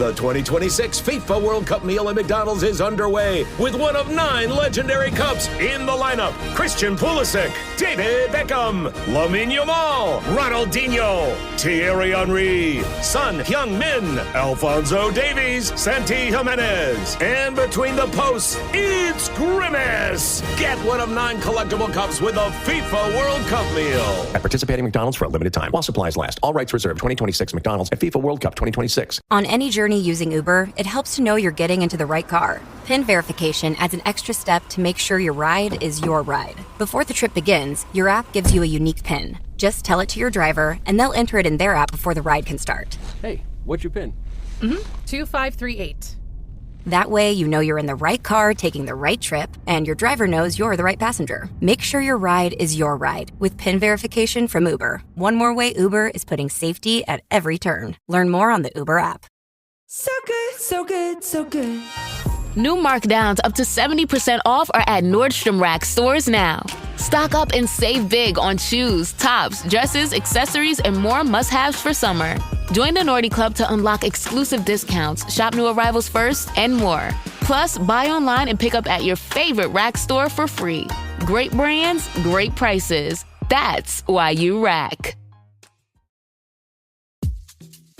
The 2026 FIFA World Cup meal at McDonald's is underway with one of 9 legendary cups in the lineup. Christian Pulisic, David Beckham, Lamine Yamal, Ronaldinho, Thierry Henry, Son Heung-min, Alphonso Davies, Santi Jimenez. And between the posts, it's Grimace. Get one of 9 collectible cups with a FIFA World Cup meal. At participating McDonald's for a limited time while supplies last. All rights reserved. 2026 McDonald's at FIFA World Cup 2026. On any journey using Uber, it helps to know you're getting into the right car. PIN verification adds an extra step to make sure your ride is your ride. Before the trip begins, your app gives you a unique PIN. Just tell it to your driver, and they'll enter it in their app before the ride can start. Hey, what's your PIN? 2538. That way, you know you're in the right car taking the right trip, and your driver knows you're the right passenger. Make sure your ride is your ride with PIN verification from Uber. One more way Uber is putting safety at every turn. Learn more on the Uber app. So good, so good, so good. New markdowns up to 70% off are at Nordstrom Rack stores now. Stock up and save big on shoes, tops, dresses, accessories, and more must-haves for summer. Join the Nordy Club to unlock exclusive discounts, shop new arrivals first, and more. Plus, buy online and pick up at your favorite Rack store for free. Great brands, great prices. That's why you rack.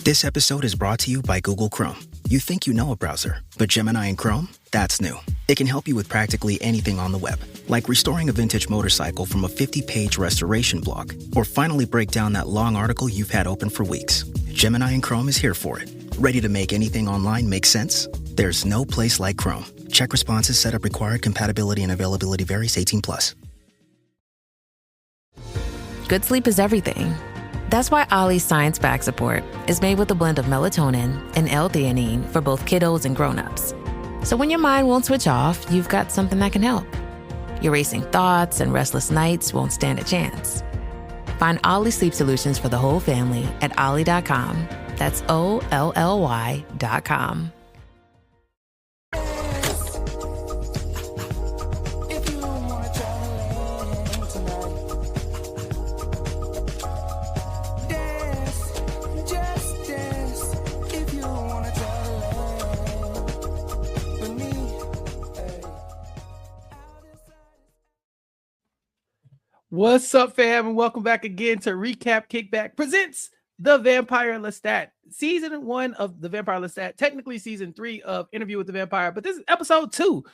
This episode is brought to you by Google Chrome. You think you know a browser, but Gemini and Chrome? That's new. It can help you with practically anything on the web, like restoring a vintage motorcycle from a 50-page restoration blog, or finally break down that long article you've had open for weeks. Gemini and Chrome is here for it. Ready to make anything online make sense? There's no place like Chrome. Check responses, setup required, compatibility and availability varies, 18+. Good sleep is everything. That's why Ollie's Science Back Support is made with a blend of melatonin and L-theanine for both kiddos and grown-ups. So when your mind won't switch off, you've got something that can help. Your racing thoughts and restless nights won't stand a chance. Find Ollie sleep solutions for the whole family at ollie.com. That's OLLY.com. What's up, fam, and welcome back again to Recap Kickback presents the Vampire Lestat, season 1 of the Vampire Lestat, technically season 3 of Interview with the Vampire, but this is episode 2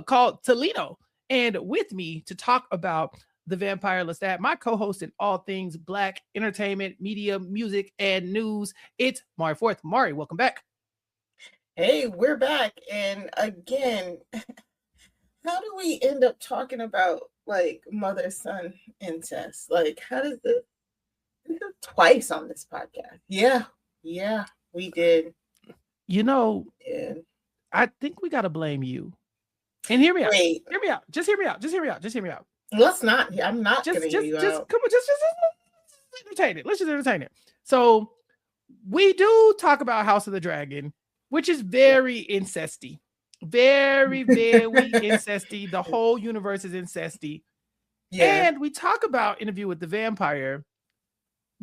called Toledo. And with me to talk about the Vampire Lestat, my co-host in all things Black entertainment, media, music, and news, it's Mari Forth. Mari, welcome back. Hey, we're back. And again, how do we end up talking about like mother-son incest? Like, how does it twice on this podcast? Yeah, we did. You know, I think we gotta blame you. And hear me out. Just hear me out. Let's not. I'm not just gonna hear you out. Come on, just entertain it. Let's just entertain it. So we do talk about House of the Dragon, which is very incesty. Very, very incesty. The whole universe is incesty. Yeah. And we talk about Interview with the Vampire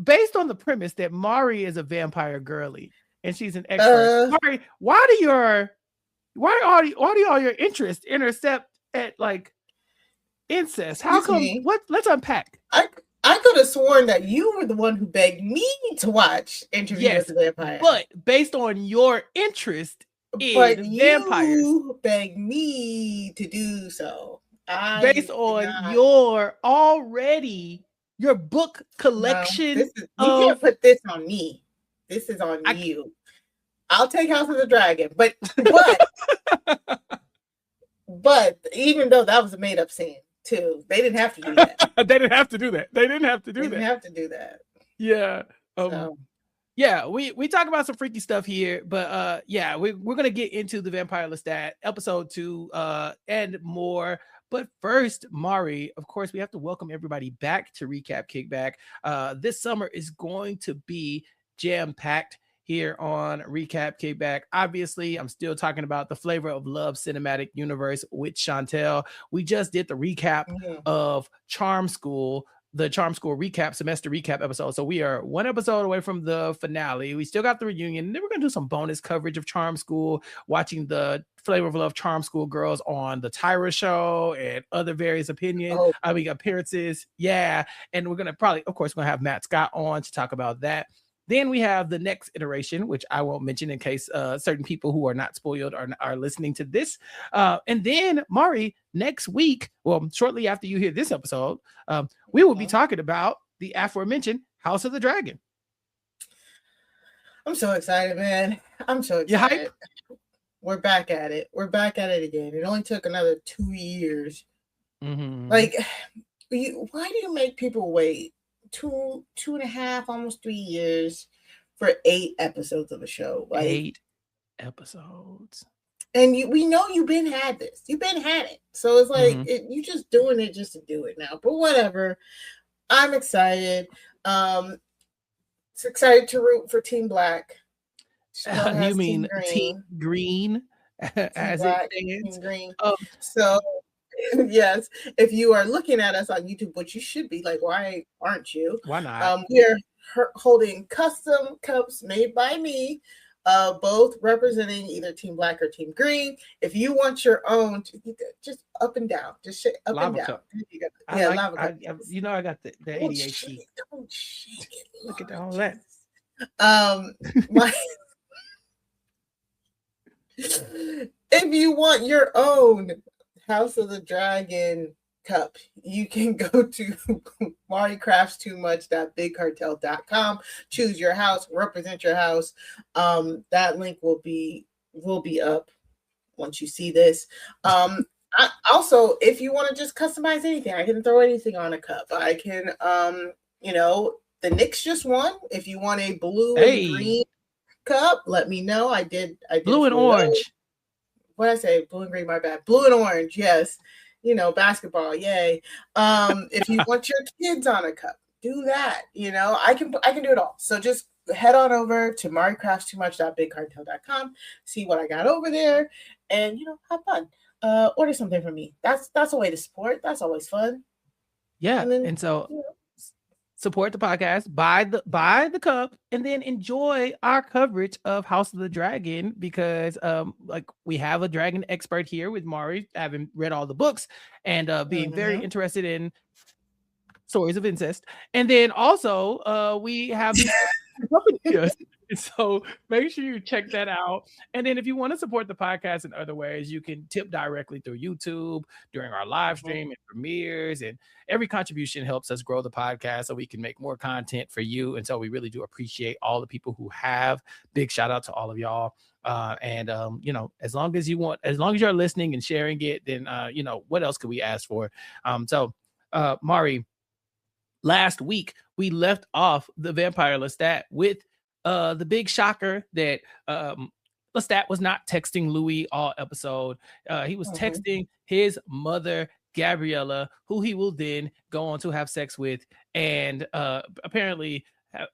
based on the premise that Mari is a vampire girly and she's an expert. Mari, why do all your interests intercept at like incest? How come? Let's unpack. I could have sworn that you were the one who begged me to watch Interview with the Vampire. But based on your interest in vampires, you begged me to do so. Based on your book collection. You can't put this on me. This is on you. I'll take House of the Dragon, but even though that was a made up scene too, they didn't have to do that. They didn't have to do that. Yeah. Yeah, we talk about some freaky stuff here, but we're gonna get into the Vampire Lestat episode 2 and more. But first, Mari, of course, we have to welcome everybody back to Recap Kickback. This summer is going to be jam-packed here on Recap Kickback. Obviously, I'm still talking about the Flavor of Love cinematic universe with Chantel. We just did the recap of Charm School the Charm School semester recap episode. So we are one episode away from the finale. We still got the reunion. And then we're going to do some bonus coverage of Charm School, watching the Flavor of Love Charm School girls on the Tyra show and other various appearances. Yeah. And we're going to probably, of course, we're going to have Matt Scott on to talk about that. Then we have the next iteration, which I won't mention in case certain people who are not spoiled are listening to this. And then, Mari, next week, well, shortly after you hear this episode, we will be talking about the aforementioned House of the Dragon. I'm so excited, man. I'm so excited. We're back at it. We're back at it again. It only took another 2 years. Mm-hmm. Like, why do you make people wait 2.5, almost 3 years for 8 episodes of a show? Like 8 episodes. And we know you've been had this. You've been had it. So it's like you just doing it just to do it now. But whatever. I'm excited. It's excited to root for Team Black. You mean Team Green? As Black, it stands? Team Green. So yes, if you are looking at us on YouTube, which you should be, like, why aren't you? Why not? We are holding custom cups made by me, both representing either Team Black or Team Green. If you want your own, just up and down, just shake up lava and down. cup. Lava cup. You know, I got the ADHD. Don't shake it. Look at all that. If you want your own House of the Dragon cup, you can go to maricraftstoomuch.bigcartel.com, choose your house, represent your house. That link will be up once you see this. Also, if you want to just customize anything, I can throw anything on a cup. I can the Knicks just won. If you want a blue and green cup, let me know. I did blue and orange. What did I say? Blue and green, my bad. Blue and orange, yes. Basketball, yay. If you want your kids on a cup, do that. I can do it all. So just head on over to maricraftstoomuch.bigcartel.com, see what I got over there, and have fun. Order something from me. That's a way to support. That's always fun. Yeah. And so support the podcast, buy the cup, and then enjoy our coverage of House of the Dragon, because we have a dragon expert here with Mari, having read all the books and being very interested in stories of incest. And then also we have so make sure you check that out. And then if you want to support the podcast in other ways, you can tip directly through YouTube during our live stream and premieres, and every contribution helps us grow the podcast so we can make more content for you. And so we really do appreciate all the people who have. Big shout out to all of y'all. As long as you're listening and sharing it, then what else could we ask for? Mari, last week we left off the Vampire Lestat with the big shocker that Lestat was not texting Louis all episode. He was texting his mother, Gabriella, who he will then go on to have sex with, and apparently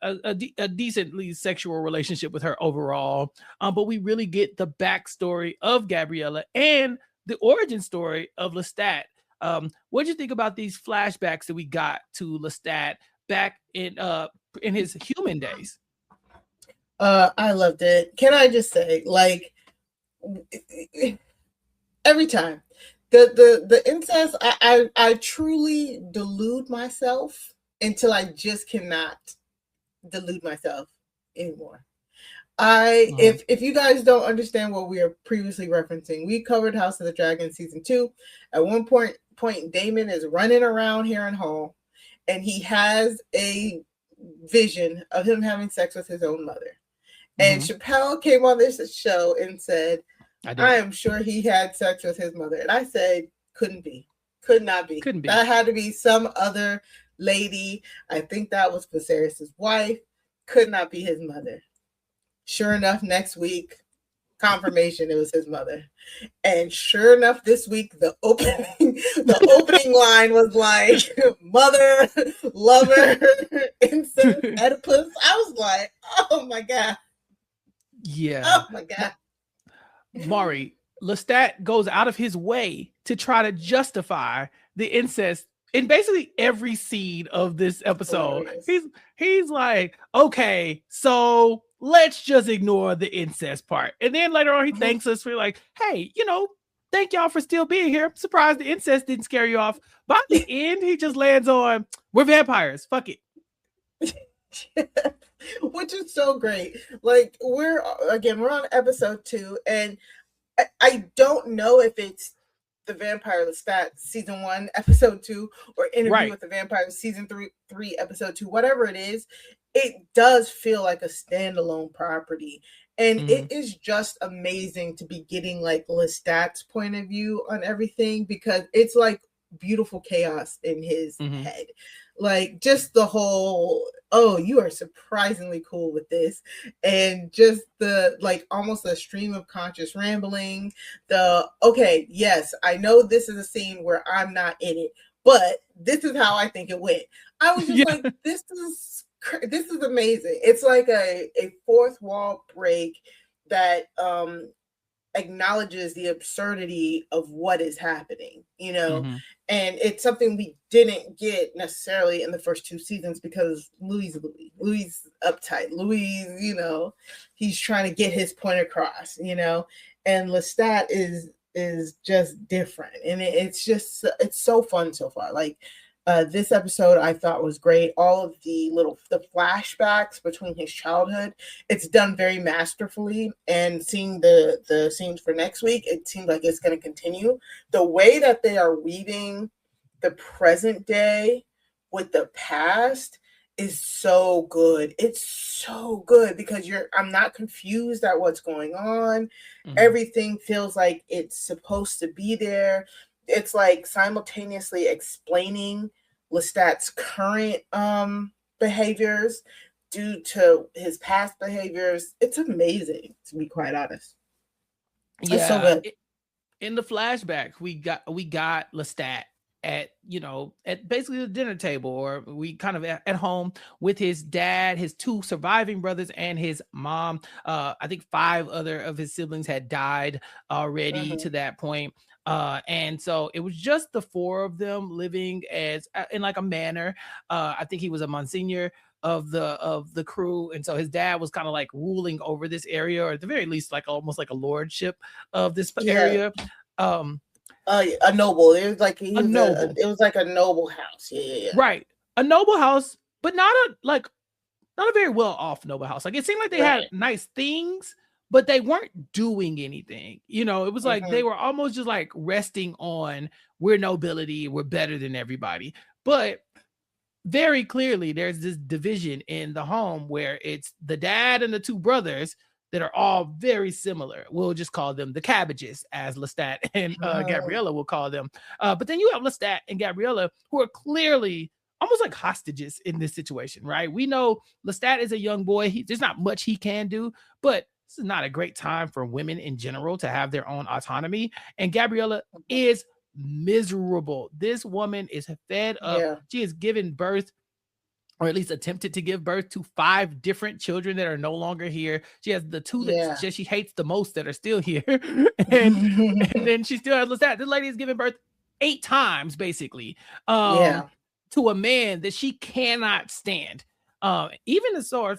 a decently sexual relationship with her overall. But we really get the backstory of Gabriella and the origin story of Lestat. What do you think about these flashbacks that we got to Lestat back in his human days? I loved it. Can I just say, every time the incest, I truly delude myself until I just cannot delude myself anymore. If you guys don't understand what we are previously referencing, we covered House of the Dragon season 2. At one point Damon is running around Harrenhal, and he has a vision of him having sex with his own mother. And Chappell came on this show and said, I am sure he had sex with his mother. And I said, could not be. That had to be some other lady. I think that was Viserys' wife. Could not be his mother. Sure enough, next week, confirmation it was his mother. And sure enough, this week, the opening line was like, mother, lover, incest, Oedipus. I was like, oh my God. Yeah. Oh my God. Mari, Lestat goes out of his way to try to justify the incest in basically every scene of this episode, Hilarious. he's like, okay, so let's just ignore the incest part. And then later on, he thanks us for like, hey, thank y'all for still being here. I'm surprised the incest didn't scare you off. By the end, he just lands on, we're vampires. Fuck it. Which is so great. Like, we're on episode 2, and I don't know if it's the Vampire Lestat season 1 episode 2 or Interview with the Vampire season 3 episode 2, whatever it is. It does feel like a standalone property, and it is just amazing to be getting like Lestat's point of view on everything, because it's like beautiful chaos in his head. Like, just the whole, oh, you are surprisingly cool with this, and just the like almost a stream of conscious rambling. Okay, yes, I know this is a scene where I'm not in it, but this is how I think it went. I was just like, this is amazing. It's like a fourth wall break that acknowledges the absurdity of what is happening, and it's something we didn't get necessarily in the first 2 seasons, because Louis uptight. Louis, he's trying to get his point across, and Lestat is just different, and it's so fun so far. Like, this episode I thought was great. All of the flashbacks between his childhood, it's done very masterfully. And seeing the scenes for next week, it seems like it's going to continue. The way that they are weaving the present day with the past is so good. It's so good because I'm not confused at what's going on. Everything feels like it's supposed to be there. It's like simultaneously explaining Lestat's current behaviors due to his past behaviors. It's amazing, to be quite honest. Yeah, it's so good. In the flashback, we got Lestat at basically the dinner table, or we kind of at home with his dad, his 2 surviving brothers, and his mom. I think 5 other of his siblings had died already to that point. And so it was just the 4 of them living as in like a manor. I think he was a Monsignor of the crew, and so his dad was kind of like ruling over this area, or at the very least like almost like a lordship of this area. A noble. It was like it was like a noble house. Yeah. Right, a noble house, but not a very well off noble house. Like, it seemed like they had nice things, but they weren't doing anything. It was like they were almost just like resting on, we're nobility, we're better than everybody. But very clearly, there's this division in the home where it's the dad and the 2 brothers that are all very similar. We'll just call them the Cabbages, as Lestat and Gabriella will call them. But then you have Lestat and Gabriella, who are clearly almost like hostages in this situation, right? We know Lestat is a young boy. There's not much he can do, but this is not a great time for women in general to have their own autonomy. And Gabriella is miserable. This woman is fed up. Yeah. She has given birth, or at least attempted to give birth to 5 different children that are no longer here. She has the 2 that she hates the most that are still here. and then she still has Lestat. This lady has given birth 8 times, basically, to a man that she cannot stand. Even as far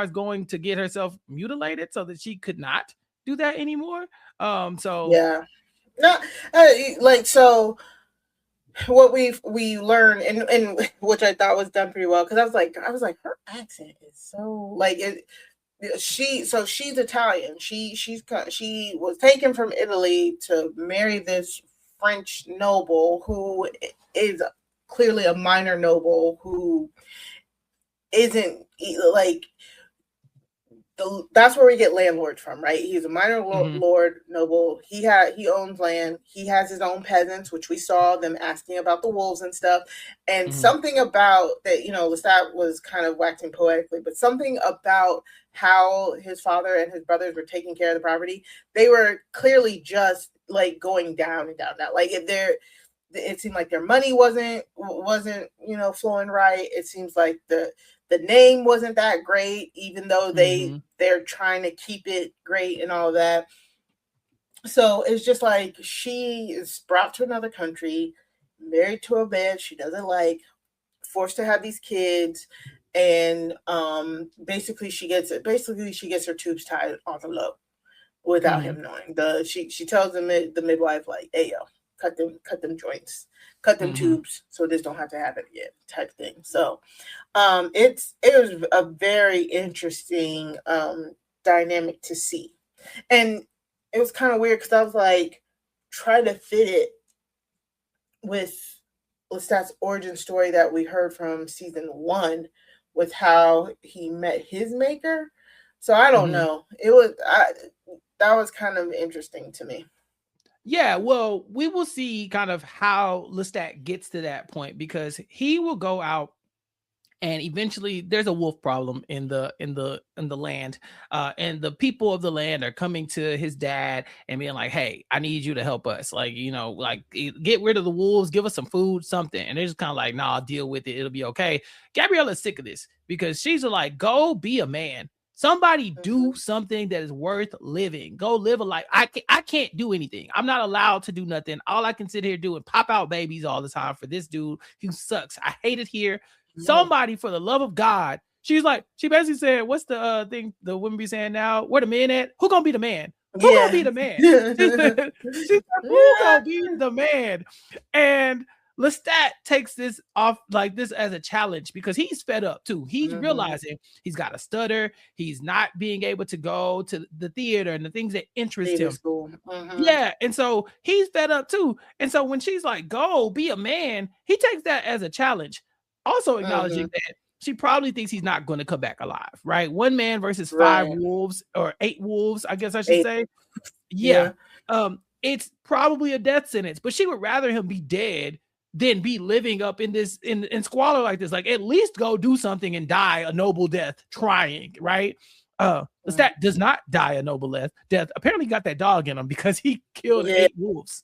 as going to get herself mutilated so that she could not do that anymore. So what we learned, and which I thought was done pretty well, because I was like, her accent is so like it. She's Italian. She was taken from Italy to marry this French noble who is clearly a minor noble who isn't like that's where we get landlord from, right? He's a minor lord noble. He owns land. He has his own peasants, which we saw them asking about the wolves and stuff. And something about that, Lestat was kind of waxing poetically, but something about how his father and his brothers were taking care of the property. They were clearly just like going down and down. Like it seemed like their money wasn't flowing right. It seems like the name wasn't that great, even though they're trying to keep it great and all that. So it's just like she is brought to another country married to a man she doesn't like, forced to have these kids, and basically she gets her tubes tied on the low without him knowing. She tells the midwife, like, hey, yo, cut them joints, cut them tubes, so this don't have to happen again, type thing. So it was a very interesting dynamic to see. And it was kind of weird because I was like, try to fit it with Lestat's origin story that we heard from season 1 with how he met his maker. So I don't know. That was kind of interesting to me. Yeah, well, we will see kind of how Lestat gets to that point, because he will go out and eventually there's a wolf problem in the land, and the people of the land are coming to his dad and being like, hey, I need you to help us, like, you know, like, get rid of the wolves, give us some food, something. And they're just kind of like, nah, I'll deal with it, it'll be okay. Gabriella's sick of this because she's like, go be a man. Somebody do something that is worth living. Go live a life. I can't do anything. I'm not allowed to do nothing. All I can sit here do and pop out babies all the time for this dude who sucks. I hate it here. Somebody, for the love of God. She basically said, what's the thing the women be saying now? Where the men at? Who gonna be the man? Who gonna be the man? She said, who gonna be the man? And Lestat takes this off like this as a challenge because he's fed up too. He's realizing he's got a stutter. He's not being able to go to the theater and the things that interest him. Yeah. And so he's fed up too. And so when she's like, go be a man, he takes that as a challenge. Also acknowledging that she probably thinks he's not going to come back alive, right? 1 man versus 5 wolves, or 8 wolves, I guess I should say. Yeah. It's probably a death sentence, but she would rather him be dead than be living up in this in squalor like this. Like, at least go do something and die a noble death trying, right? Lestat does not die a noble death. Apparently got that dog in him because he killed 8 wolves.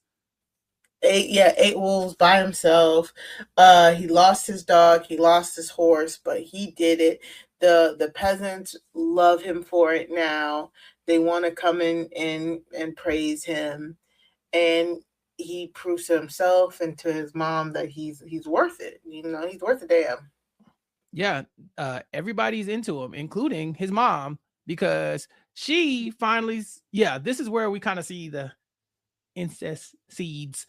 8 wolves by himself. He lost his dog, he lost his horse, but he did it. The peasants love him for it now. They want to come in and praise him, and he proves to himself and to his mom that he's worth it. You know, he's worth a damn. Yeah, everybody's into him, including his mom, because she finally, this is where we kind of see the incest seeds,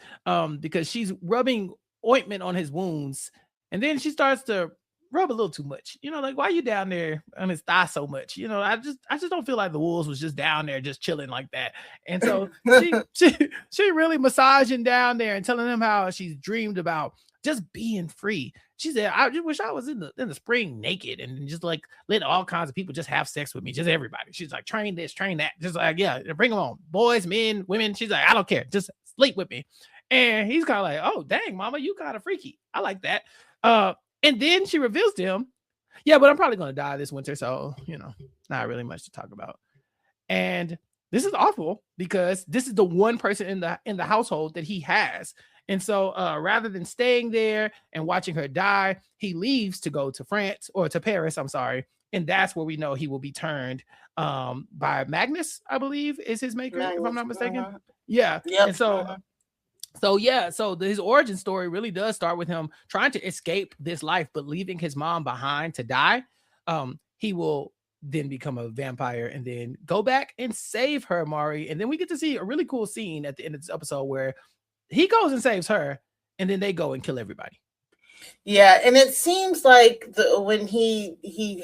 because she's rubbing ointment on his wounds, and then she starts to rub a little too much, you know, like, why are you down there on his thigh so much? You know, I just don't feel like the wolves was just down there just chilling like that. And so she really massaging down there and telling him how she's dreamed about just being free. She said, I just wish I was in the spring naked and just like let all kinds of people just have sex with me, just everybody. She's like, train this, train that, just like, yeah, bring them on, boys, men, women. She's like, I don't care, just sleep with me. And he's kind of like, oh dang, mama, you kind of freaky, I like that. And then she reveals to him, yeah, but I'm probably going to die this winter, so, you know, not really much to talk about. And this is awful because this is the one person in the household that he has. And so rather than staying there and watching her die, he leaves to go to France, or to Paris, I'm sorry. And that's where we know he will be turned by Magnus, I believe, is his maker, if I'm not mistaken. Yeah. Yep. And so his origin story really does start with him trying to escape this life, but leaving his mom behind to die. He will then become a vampire and then go back and save her, Mari. And then we get to see a really cool scene at the end of this episode where he goes and saves her, and then they go and kill everybody. Yeah, and it seems like when he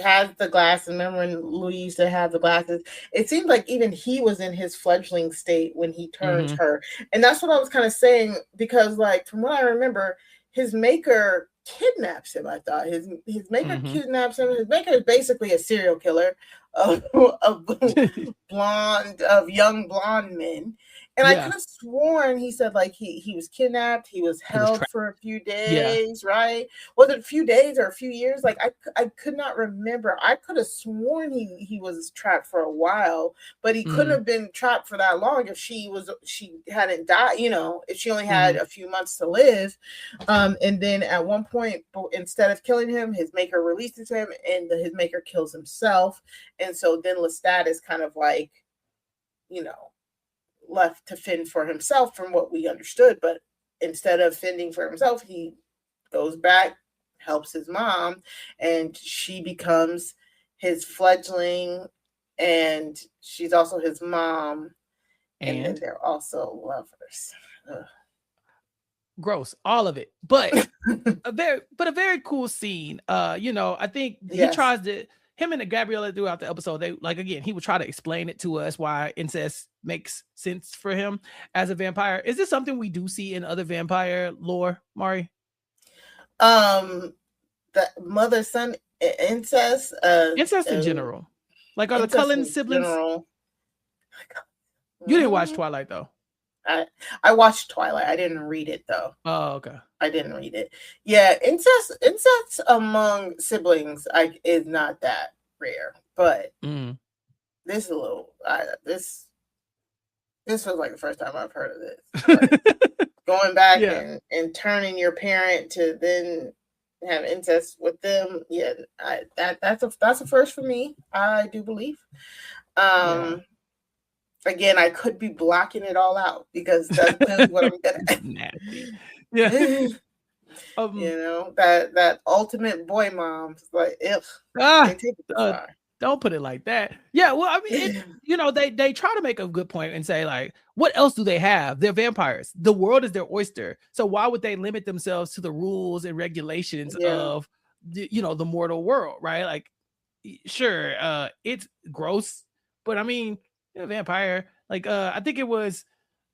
has the glasses, remember when Louis used to have the glasses, it seems like even he was in his fledgling state when he turns her. And that's what I was kind of saying, because like from what I remember, his maker kidnaps him. I thought his maker kidnaps him. His maker is basically a serial killer of young blonde men. And I could have sworn he said like he was kidnapped, he was held for a few days, right? Was it a few days or a few years? Like I could not remember. I could have sworn he was trapped for a while, but he couldn't have been trapped for that long if she hadn't died, you know, if she only had a few months to live. And then at one point, instead of killing him, his maker releases him, and his maker kills himself. And so then Lestat is kind of like, you know, left to fend for himself from what we understood, but instead of fending for himself, he goes back, helps his mom, and she becomes his fledgling, and she's also his mom, and then they're also lovers. Ugh. Gross, all of it, but a very cool scene. I think he tries to, him and Gabriella throughout the episode, they like, again, he would try to explain it to us why incest makes sense for him as a vampire. Is this something we do see in other vampire lore, Mari? The mother son incest, incest in general, like, are the Cullen siblings? You didn't watch Twilight though. I watched Twilight. I didn't read it though. Oh, okay. I didn't read it. Yeah, incest among siblings is not that rare, but this is a little. This was like the first time I've heard of this. Like, going back and turning your parent to then have incest with them. Yeah, that's a first for me. I do believe. Again, I could be blocking it all out because that's what I'm good at. Nasty. Yeah. That ultimate boy mom, like, don't put it like that. Yeah, well, I mean, they try to make a good point and say, like, what else do they have? They're vampires. The world is their oyster. So why would they limit themselves to the rules and regulations of the mortal world, right? Like, sure, it's gross, but I mean, vampire, like, I think it was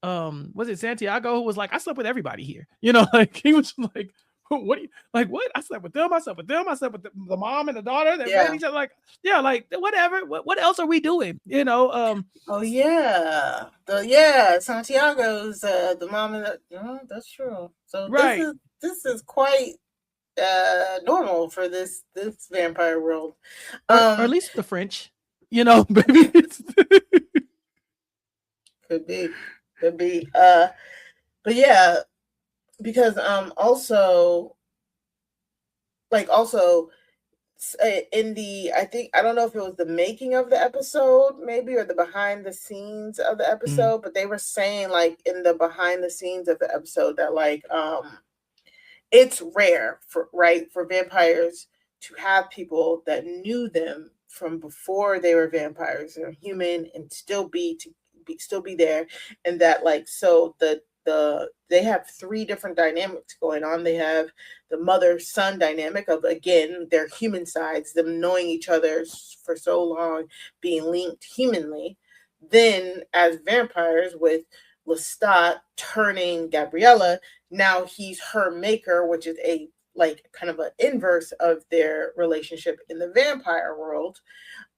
it Santiago who was like, I slept with everybody here, like, he was like, what do you like, what? I slept with them, I slept with the mom and the daughter that met each other, like, like, whatever, what else are we doing, Santiago's the mom and that's true. So this is quite normal for this vampire world, or at least the French, maybe it's could be but yeah, because also in the, I don't know if it was the making of the episode maybe, or the behind the scenes of the episode, but they were saying, like, in the behind the scenes of the episode that, like, it's rare for vampires to have people that knew them from before they were vampires and human and still be there, and that, like, so they have three different dynamics going on. They have the mother-son dynamic of, again, their human sides, them knowing each other for so long, being linked humanly. Then as vampires with Lestat turning Gabriella, now he's her maker, which is a, like, kind of an inverse of their relationship in the vampire world.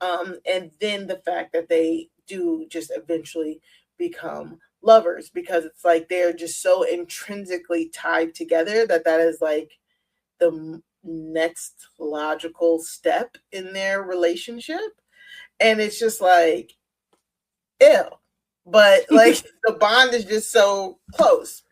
And then the fact that they do just eventually become lovers, because it's like they're just so intrinsically tied together that is like the next logical step in their relationship. And it's just like, ew. But, like, the bond is just so close,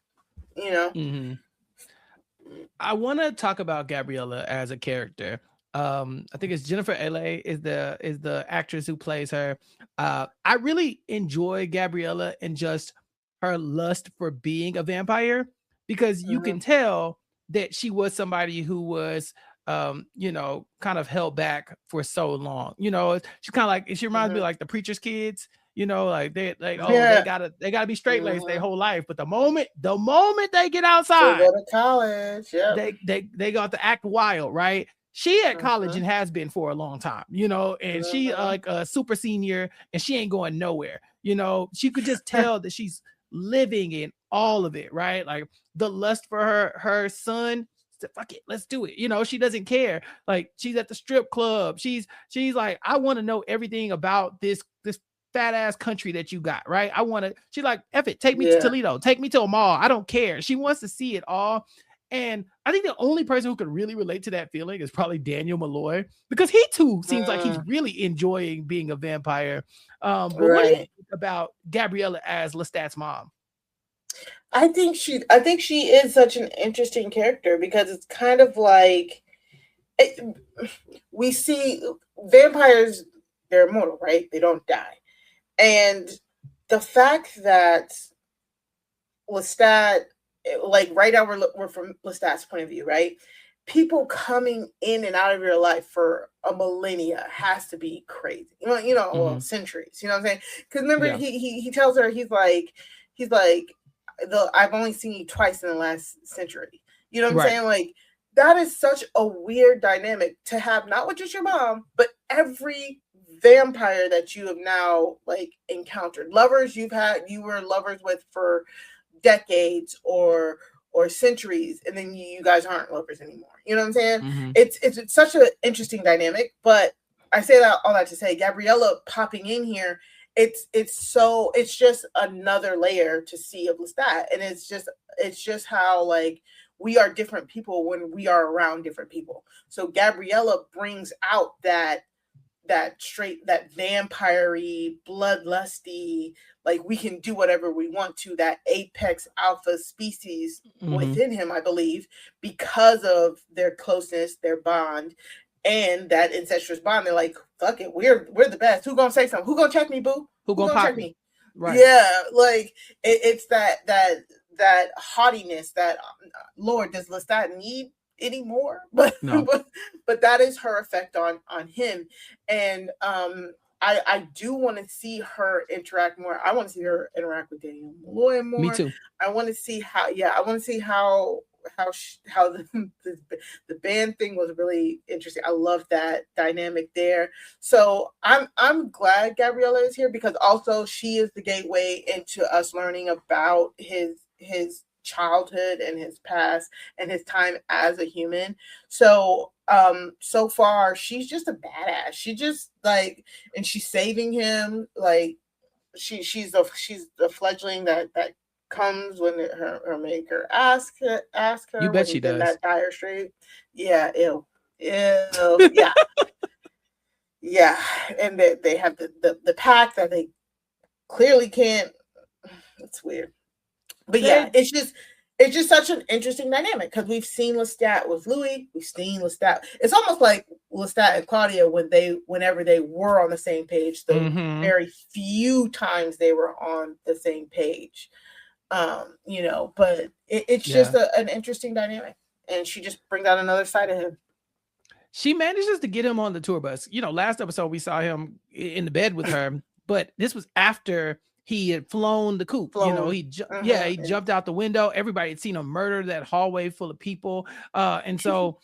I want to talk about Gabriella as a character. I think it's Jennifer L.A. is the actress who plays her. I really enjoy Gabriella and just her lust for being a vampire, because you can tell that she was somebody who was kind of held back for so long. She's kind of like, she reminds me like the preacher's kids. Like they gotta be straight laced their whole life, but the moment they get outside, they go to college, they got to act wild, right? She at college and has been for a long time, and she like a super senior, and she ain't going nowhere. She could just tell that she's living in all of it, right? Like the lust for her son. Fuck it, let's do it. She doesn't care. Like, she's at the strip club. She's like, I want to know everything about this fat ass country that you got, right? She's like, F it, take me to Toledo, take me to a mall. I don't care. She wants to see it all. And I think the only person who could really relate to that feeling is probably Daniel Malloy, because he too seems like he's really enjoying being a vampire. But what do you think about Gabriella as Lestat's mom? I think she is such an interesting character, because it's kind of like, we see vampires, they're immortal, right? They don't die. And the fact that Lestat like right now we're from Lestat's point of view, right? People coming in and out of your life for a millennia has to be crazy. Well, centuries. You know what I'm saying? Because remember, he tells her, he's like, I've only seen you twice in the last century. You know what I'm saying? Like, that is such a weird dynamic to have, not with just your mom, but every vampire that you have now like encountered. Lovers you were lovers with for decades or centuries, and then you guys aren't lovers anymore. You know what I'm saying? It's such an interesting dynamic. But I say that all that to say, Gabriella popping in here, it's just another layer to see of Lestat, and it's just how like we are different people when we are around different people. So Gabriella brings out that vampire-y, bloodlusty, like we can do whatever we want to, that apex alpha species within him, I believe, because of their closeness, their bond, and that incestuous bond. They're like, fuck it, we're the best. Who gonna say something? Who gonna check me, boo? Who gonna check me? Right. Yeah, like it's that haughtiness that Lord, does Lestat need anymore? But no. but that is her effect on him. And I do want to see her interact more. I want to see her interact with Daniel Malloy more. Me too. I want to see how the band thing was really interesting. I love that dynamic there. So I'm glad Gabriella is here, because also she is the gateway into us learning about his childhood and his past and his time as a human. So so far she's just a badass. She just like, and she's saving him. Like she's the fledgling that comes when her maker ask her. You bet she does. That dire straight. Yeah, ew. Yeah. Yeah. And they have the pack that they clearly can't. It's weird. But yeah, it's just such an interesting dynamic, because we've seen Lestat with Louis. We've seen Lestat. It's almost like Lestat and Claudia whenever they were on the same page. The very few times they were on the same page, But it's just an interesting dynamic, and she just brings out another side of him. She manages to get him on the tour bus. Last episode we saw him in the bed with her, but this was after he had flown the coop. He jumped out the window. Everybody had seen him murder that hallway full of people. And so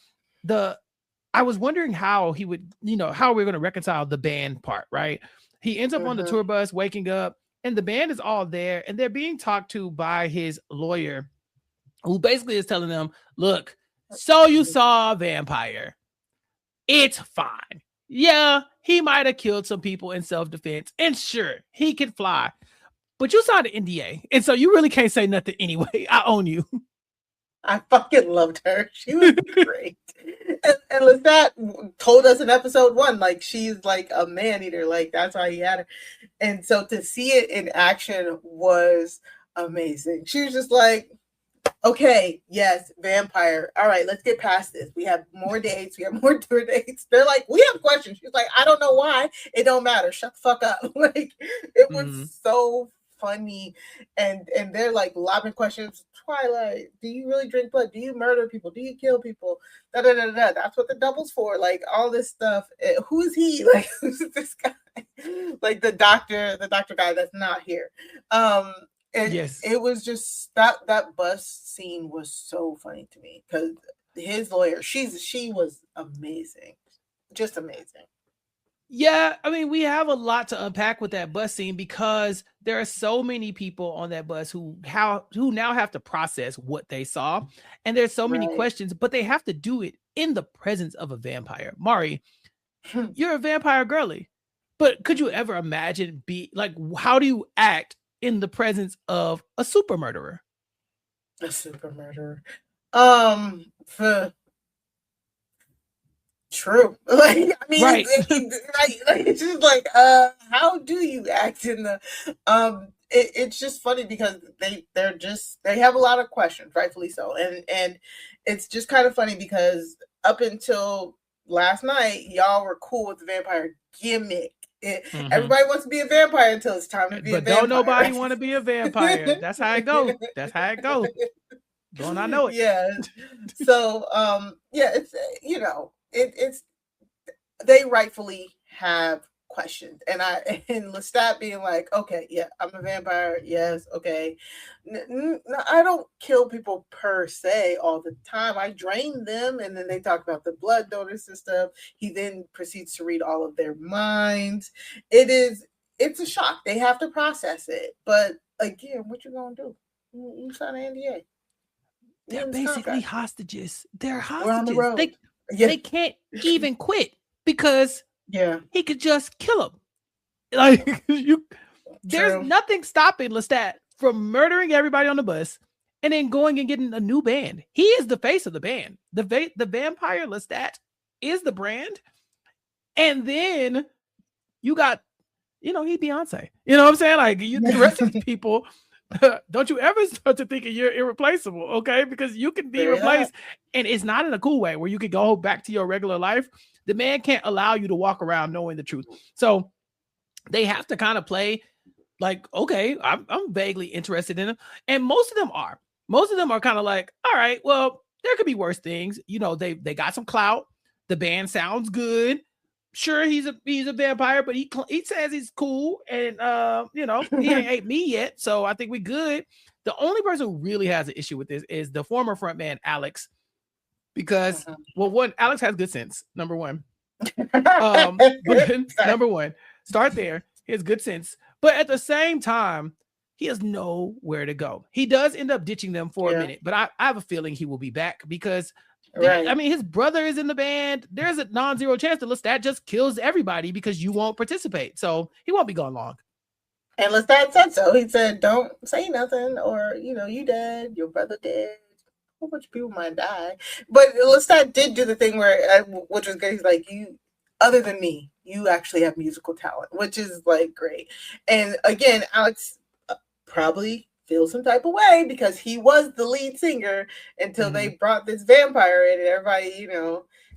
I was wondering how he would, how we're going to reconcile the band part, right? He ends up on the tour bus, waking up, and the band is all there, and they're being talked to by his lawyer, who basically is telling them, look, so you saw a vampire. It's fine. Yeah, he might have killed some people in self-defense, and sure, he can fly. But you saw the NDA, and so you really can't say nothing anyway. I own you. I fucking loved her. She was great. And Lestat told us in episode 1, like, she's like a man-eater. Like, that's why he had her. And so to see it in action was amazing. She was just like, okay, yes, vampire. All right, let's get past this. We have more dates. We have more tour dates. They're like, we have questions. She's like, I don't know why. It don't matter. Shut the fuck up. Like, it was so funny. And they're like lobbing questions. Twilight, do you really drink blood? Do you murder people? Do you kill people? Da da da da. That's what the double's for. Like, all this stuff. Who is he? Like, who's this guy? Like the doctor guy that's not here. Yes. It was just that bus scene was so funny to me, because his lawyer, she was amazing, just amazing. Yeah, I mean, we have a lot to unpack with that bus scene, because there are so many people on that bus who now have to process what they saw, and there's so many questions, but they have to do it in the presence of a vampire. Mari, you're a vampire girly, but could you ever imagine how do you act in the presence of a super murderer? A super murderer. True. Like, I mean, right. It's just like, how do you act in the it's just funny, because they have a lot of questions, rightfully so. And it's just kind of funny, because up until last night, y'all were cool with the vampire gimmick. Everybody wants to be a vampire until it's time to be a vampire. But don't nobody want to be a vampire. That's how it goes. Don't I know it? Yeah. So, it's, it's, they rightfully have questions. And Lestat being like, okay, yeah, I'm a vampire. Yes. Okay. I don't kill people per se all the time. I drain them. And then they talk about the blood donors and stuff. He then proceeds to read all of their minds. It's a shock. They have to process it. But again, what you gonna do? You sign an NDA. They're basically hostages. They're hostages. We're on the road. They can't even quit because he could just kill them. Like there's nothing stopping Lestat from murdering everybody on the bus and then going and getting a new band. He is the face of the band. The Vampire Lestat is the brand. And then you got, he Beyonce. You know what I'm saying? Like the rest of these people, don't you ever start to thinking you're irreplaceable, okay? Because you can be replaced, and it's not in a cool way where you can go back to your regular life. The man can't allow you to walk around knowing the truth. So they have to kind of play like, okay, I'm vaguely interested in them. And most of them are. Most of them are kind of like, all right, well, there could be worse things. They got some clout. The band sounds good. Sure, he's a vampire, but he says he's cool, and he ain't ate me yet, so I think we good. The only person who really has an issue with this is the former frontman Alex, because Alex has good sense. Number one, number one, start there. He has good sense, but at the same time, he has nowhere to go. He does end up ditching them for a minute, but I have a feeling he will be back because. Right. I mean, his brother is in the band. There's a non-zero chance that Lestat just kills everybody because you won't participate. So he won't be gone long. And Lestat said so. He said, don't say nothing or, you dead, your brother dead. A whole bunch of people might die. But Lestat did do the thing which was good. He's like, other than me, you actually have musical talent, which is like great. And again, Alex probably feel some type of way because he was the lead singer until they brought this vampire in and everybody,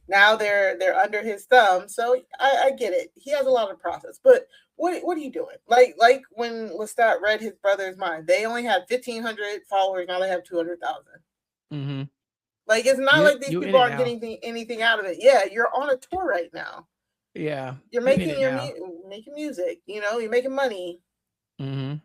now they're under his thumb. So I get it. He has a lot of process, but what are you doing? Like when Lestat read his brother's mind, they only had 1,500 followers. Now they have 200,000. Mm-hmm. Like, it's not like these people aren't getting anything out of it. Yeah. You're on a tour right now. Yeah. You're making making music, you're making money. Mm-hmm.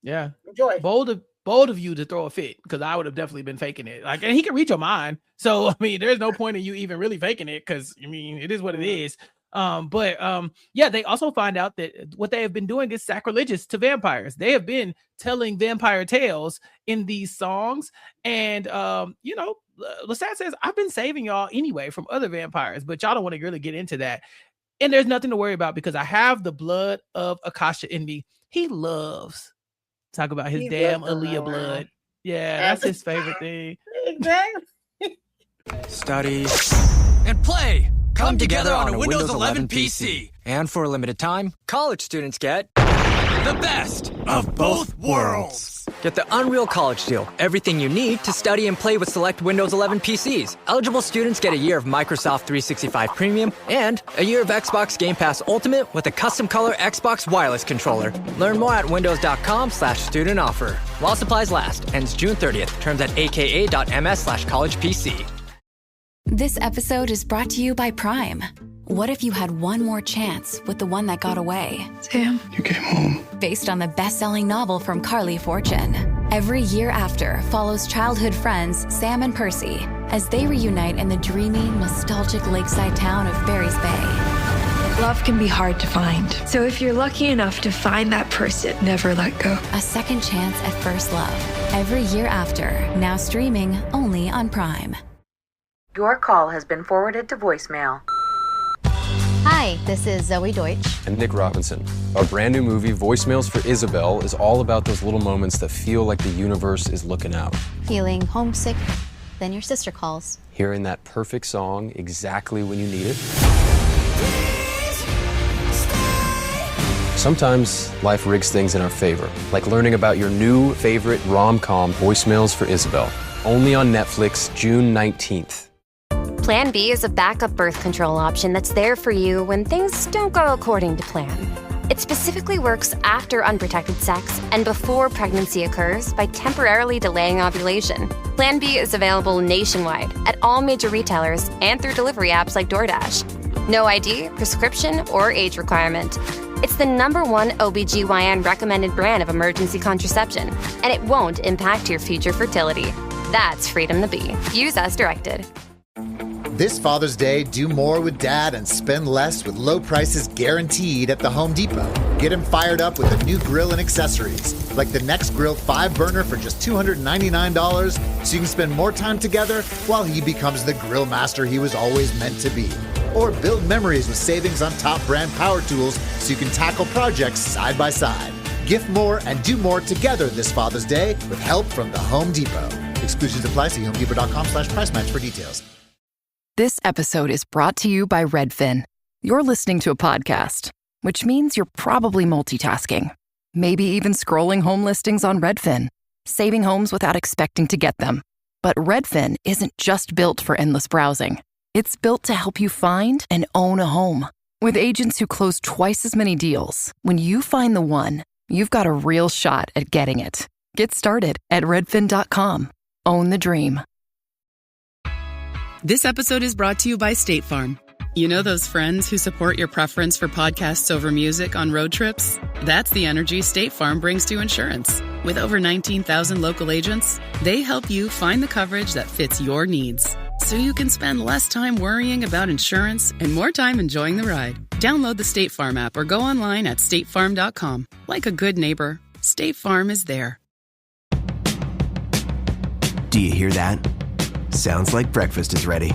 Yeah. Enjoy. Bold of you to throw a fit, because I would have definitely been faking it. Like, and he can read your mind. So I mean, there's no point in you even really faking it, because I mean, it is what it is. They also find out that what they have been doing is sacrilegious to vampires. They have been telling vampire tales in these songs. And Lestat says, I've been saving y'all anyway from other vampires, but y'all don't want to really get into that. And there's nothing to worry about because I have the blood of Akasha in me. He loves talk about his damn Aaliyah blood. Yeah, that's his favorite thing. Exactly. Study and play come together on a Windows 11 PC. And for a limited time, college students get the best of both worlds. Get the Unreal College Deal. Everything you need to study and play with select Windows 11 PCs. Eligible students get a year of Microsoft 365 Premium and a year of Xbox Game Pass Ultimate with a custom color Xbox wireless controller. Learn more at windows.com/student offer. While supplies last. Ends June 30th. Terms at aka.ms/collegepc. This episode is brought to you by Prime. What if you had one more chance with the one that got away? Sam, you came home. Based on the best-selling novel from Carly Fortune. Every Year After follows childhood friends Sam and Percy as they reunite in the dreamy, nostalgic lakeside town of Barry's Bay. Love can be hard to find. So if you're lucky enough to find that person, never let go. A second chance at first love. Every Year After, now streaming only on Prime. Your call has been forwarded to voicemail. Hi, this is Zoe Deutsch. And Nick Robinson. Our brand new movie, Voicemails for Isabel, is all about those little moments that feel like the universe is looking out. Feeling homesick, then your sister calls. Hearing that perfect song exactly when you need it. Sometimes life rigs things in our favor, like learning about your new favorite rom-com, Voicemails for Isabel. Only on Netflix, June 19th. Plan B is a backup birth control option that's there for you when things don't go according to plan. It specifically works after unprotected sex and before pregnancy occurs by temporarily delaying ovulation. Plan B is available nationwide at all major retailers and through delivery apps like DoorDash. No ID, prescription, or age requirement. It's the #1 OBGYN recommended brand of emergency contraception, and it won't impact your future fertility. That's freedom to be. Use as directed. This Father's Day, do more with Dad and spend less with low prices guaranteed at the Home Depot. Get him fired up with a new grill and accessories, like the Next Grill 5-burner for just $299, so you can spend more time together while he becomes the grill master he was always meant to be. Or build memories with savings on top brand power tools so you can tackle projects side by side. Gift more and do more together this Father's Day with help from the Home Depot. Exclusions apply. See homedepot.com/price match for details. This episode is brought to you by Redfin. You're listening to a podcast, which means you're probably multitasking. Maybe even scrolling home listings on Redfin, saving homes without expecting to get them. But Redfin isn't just built for endless browsing. It's built to help you find and own a home. With agents who close twice as many deals, when you find the one, you've got a real shot at getting it. Get started at redfin.com. Own the dream. This episode is brought to you by State Farm. You know those friends who support your preference for podcasts over music on road trips? That's the energy State Farm brings to insurance. With over 19,000 local agents, they help you find the coverage that fits your needs, so you can spend less time worrying about insurance and more time enjoying the ride. Download the State Farm app or go online at statefarm.com. Like a good neighbor, State Farm is there. Do you hear that? Sounds like breakfast is ready.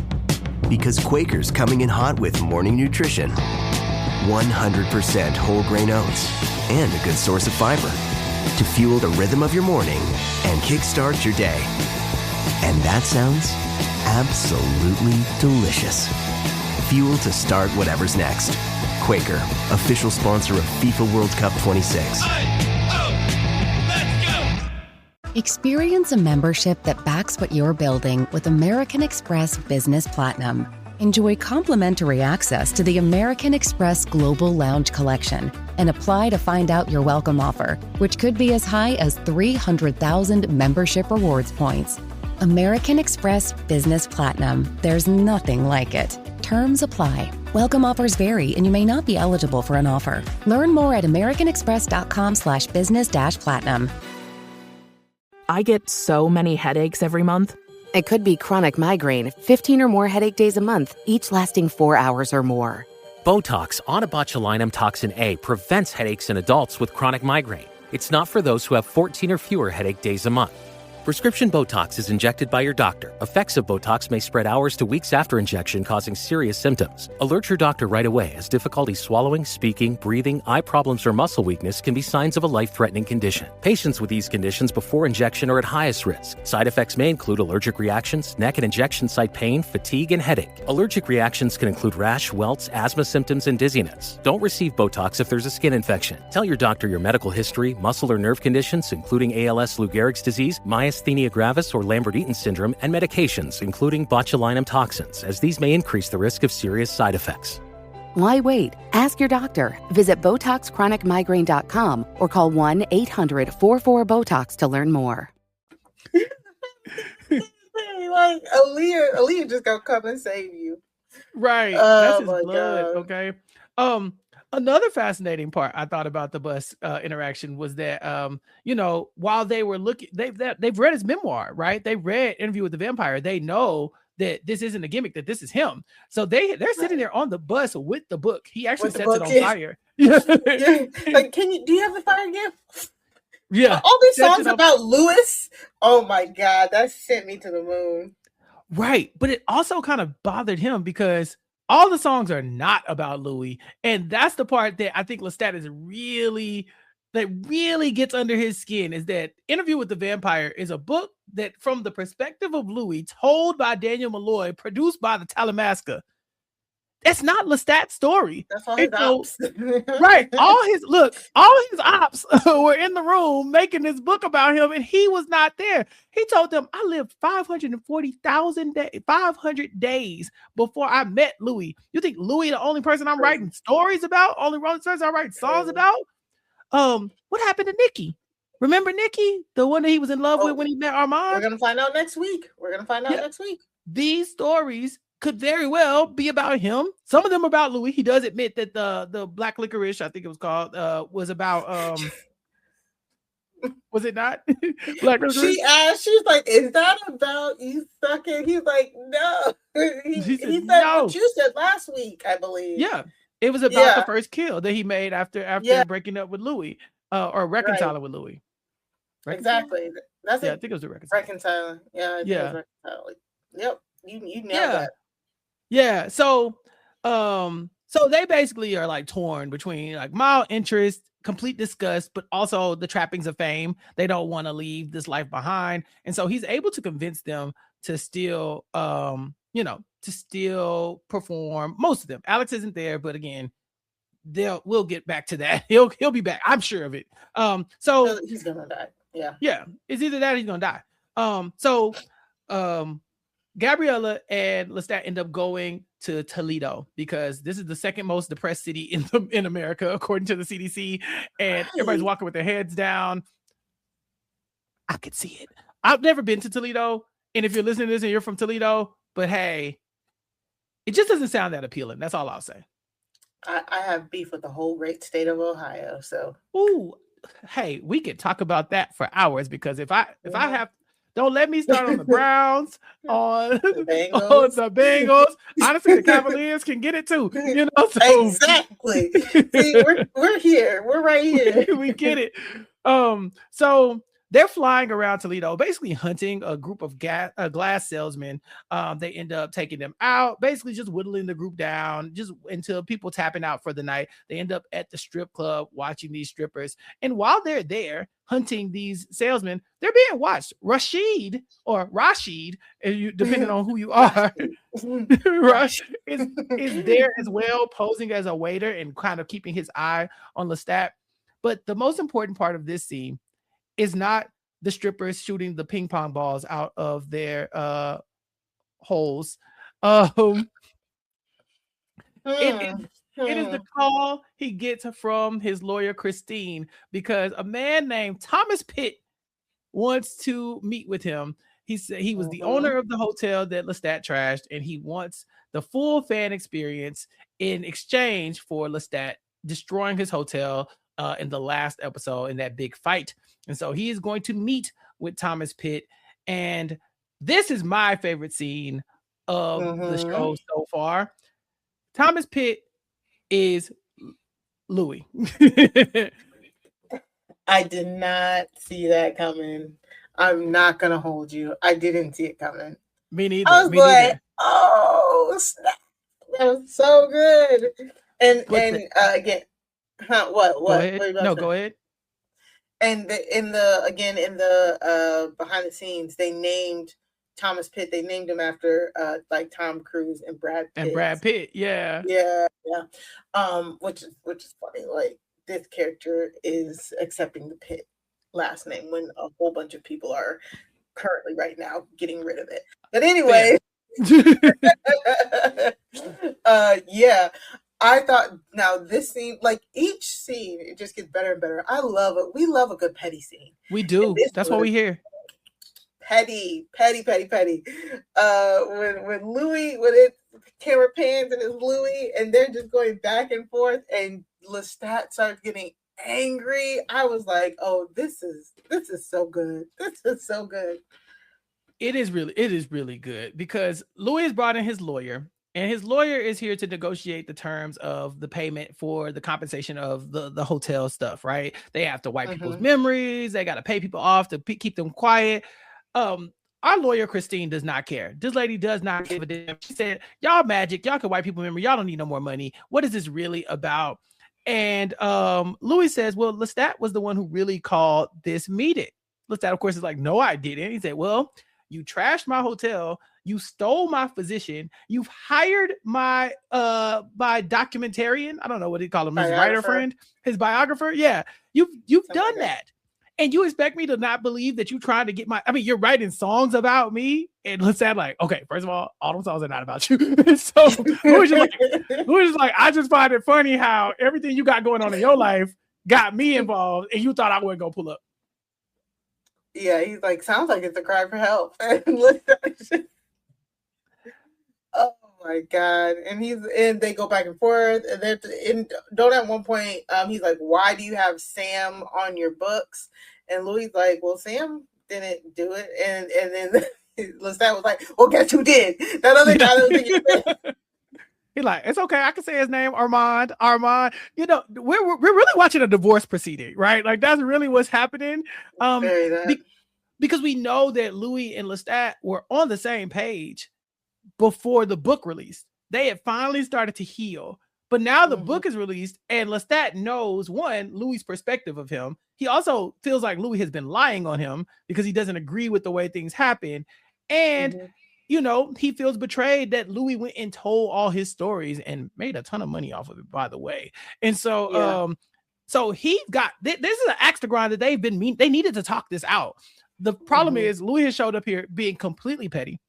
Because Quaker's coming in hot with morning nutrition. 100% whole grain oats and a good source of fiber to fuel the rhythm of your morning and kickstart your day. And that sounds absolutely delicious. Fuel to start whatever's next. Quaker, official sponsor of FIFA World Cup 26. Experience a membership that backs what you're building with American Express Business Platinum. Enjoy complimentary access to the American Express Global Lounge Collection and apply to find out your welcome offer, which could be as high as 300,000 membership rewards points. American Express Business Platinum. There's nothing like it. Terms apply. Welcome offers vary and you may not be eligible for an offer. Learn more at americanexpress.com/business-platinum. I get so many headaches every month. It could be chronic migraine, 15 or more headache days a month, each lasting 4 hours or more. Botox, onabotulinum toxin A, prevents headaches in adults with chronic migraine. It's not for those who have 14 or fewer headache days a month. Prescription Botox is injected by your doctor. Effects of Botox may spread hours to weeks after injection, causing serious symptoms. Alert your doctor right away, as difficulty swallowing, speaking, breathing, eye problems, or muscle weakness can be signs of a life-threatening condition. Patients with these conditions before injection are at highest risk. Side effects may include allergic reactions, neck and injection site pain, fatigue, and headache. Allergic reactions can include rash, welts, asthma symptoms, and dizziness. Don't receive Botox if there's a skin infection. Tell your doctor your medical history, muscle or nerve conditions, including ALS, Lou Gehrig's disease, myasthenia gravis, or Lambert-Eaton syndrome, and medications, including botulinum toxins, as these may increase the risk of serious side effects. Why wait? Ask your doctor. Visit BotoxChronicMigraine.com or call 1-800-44-BOTOX to learn more. Like Aaliyah just gonna come and save you. Right. That's his blood. God. Okay. Another fascinating part I thought about the bus interaction was that while they were looking, they've read his memoir, right? They read Interview with the Vampire. They know that this isn't a gimmick, that this is him. So they're sitting there on the bus with the book. He actually sets it on fire. Yeah. Like, do you have the fire gift? Yeah. All these songs about Lewis. Oh my God, that sent me to the moon. Right. But it also kind of bothered him because all the songs are not about Louis. And that's the part that I think Lestat is really gets under his skin, is that Interview with the Vampire is a book that, from the perspective of Louis, told by Daniel Malloy, produced by the Talamasca. It's not Lestat's story. That's all his ops. Right. All his ops were in the room making this book about him, and he was not there. He told them, I lived 500 days before I met Louis. You think Louis the only person I'm writing stories about? Only person I write songs about? What happened to Nikki? Remember Nikki? The one that he was in love with when he met Armand? We're gonna find out next week. Next week. These stories could very well be about him. Some of them are about Louis. He does admit that the black licorice, I think it was called, was about was it not? Black licorice? She asked, she's like, is that about you sucking? He's like, no. He said no. what you said last week, I believe. Yeah. It was about the first kill that he made after breaking up with Louis, or reconciling with Louis. Exactly. That's I think it was a reconciling. Yeah. Reconciling. Yep. You nailed that. Yeah. So they basically are like torn between like mild interest, complete disgust, but also the trappings of fame. They don't want to leave this life behind. And so he's able to convince them to still, to still perform. Most of them. Alex isn't there, but again, we'll get back to that. He'll be back. I'm sure of it. So he's gonna die. Yeah. Yeah. It's either that or he's gonna die. Gabriella and Lestat end up going to Toledo because this is the second most depressed city in America, according to the CDC. And everybody's walking with their heads down. I could see it. I've never been to Toledo. And if you're listening to this and you're from Toledo, but hey, it just doesn't sound that appealing. That's all I'll say. I have beef with the whole great state of Ohio. So, hey, we could talk about that for hours because if I have, don't let me start on the Browns, on the Bengals. Honestly, the Cavaliers can get it too. So. Exactly. See, we're here. We're right here. We get it. So they're flying around Toledo, basically hunting a group of glass salesmen. They end up taking them out, basically just whittling the group down, just until people tapping out for the night. They end up at the strip club watching these strippers. And while they're there hunting these salesmen, they're being watched. Rashid, depending on who you are, Rush is there as well, posing as a waiter and kind of keeping his eye on Lestat. But the most important part of this scene is not the strippers shooting the ping pong balls out of their holes. It is the call he gets from his lawyer, Christine, because a man named Thomas Pitt wants to meet with him. He said he was the owner of the hotel that Lestat trashed, and he wants the full fan experience in exchange for Lestat destroying his hotel in the last episode in that big fight. And so he is going to meet with Thomas Pitt. And this is my favorite scene of the show so far. Thomas Pitt is Louis. I did not see that coming. I'm not going to hold you. I didn't see it coming. Me neither. I was like, oh, snap. That was so good. And again, what? Go ahead. No, go ahead. And in the behind the scenes, they named Thomas Pitt. They named him after like Tom Cruise and Brad Pitt. Yeah. Which is funny. Like this character is accepting the Pitt last name when a whole bunch of people are currently right now getting rid of it. But anyway, I thought now this scene, like each scene, it just gets better and better. I love it. We love a good petty scene. We do. That's what we hear. Petty. When Louis, camera pans and it's Louis, and they're just going back and forth, and Lestat starts getting angry. I was like, oh, this is so good. This is so good. It is really good because Louis has brought in his lawyer. And his lawyer is here to negotiate the terms of the payment for the compensation of the hotel stuff, right? They have to wipe people's memories. They got to pay people off to keep them quiet. Our lawyer, Christine, does not care. This lady does not give a damn. She said, y'all magic. Y'all can wipe people's memory. Y'all don't need no more money. What is this really about? And Louis says, well, Lestat was the one who really called this meeting. Lestat, of course, is like, no, I didn't. He said, well, you trashed my hotel. You stole my physician. You've hired my documentarian. I don't know what he call him, his writer friend, his biographer. Yeah, you've done that. And you expect me to not believe that you tried to get you're writing songs about me. And Lestat like, okay, first of all them songs are not about you. So Louis is like, I just find it funny how everything you got going on in your life got me involved, and you thought I wasn't gonna pull up. Yeah, he's like, sounds like it's a cry for help. Oh my God. And they go back and forth. And don't at one point, he's like, why do you have Sam on your books? And Louis like, well, Sam didn't do it. And then Lestat was like, well, guess who did? That other guy that was thinking. He's like, it's okay. I can say his name, Armand. You know, we're really watching a divorce proceeding, right? Like that's really what's happening. Because we know that Louis and Lestat were on the same page before the book released. They had finally started to heal, but now the book is released, and Lestat knows Louis' perspective of him. He also feels like Louis has been lying on him because he doesn't agree with the way things happen, and you know, he feels betrayed that Louis went and told all his stories and made a ton of money off of it, by the way. And so, so he got this is an axe to grind that they needed to talk this out. The problem is Louis has showed up here being completely petty.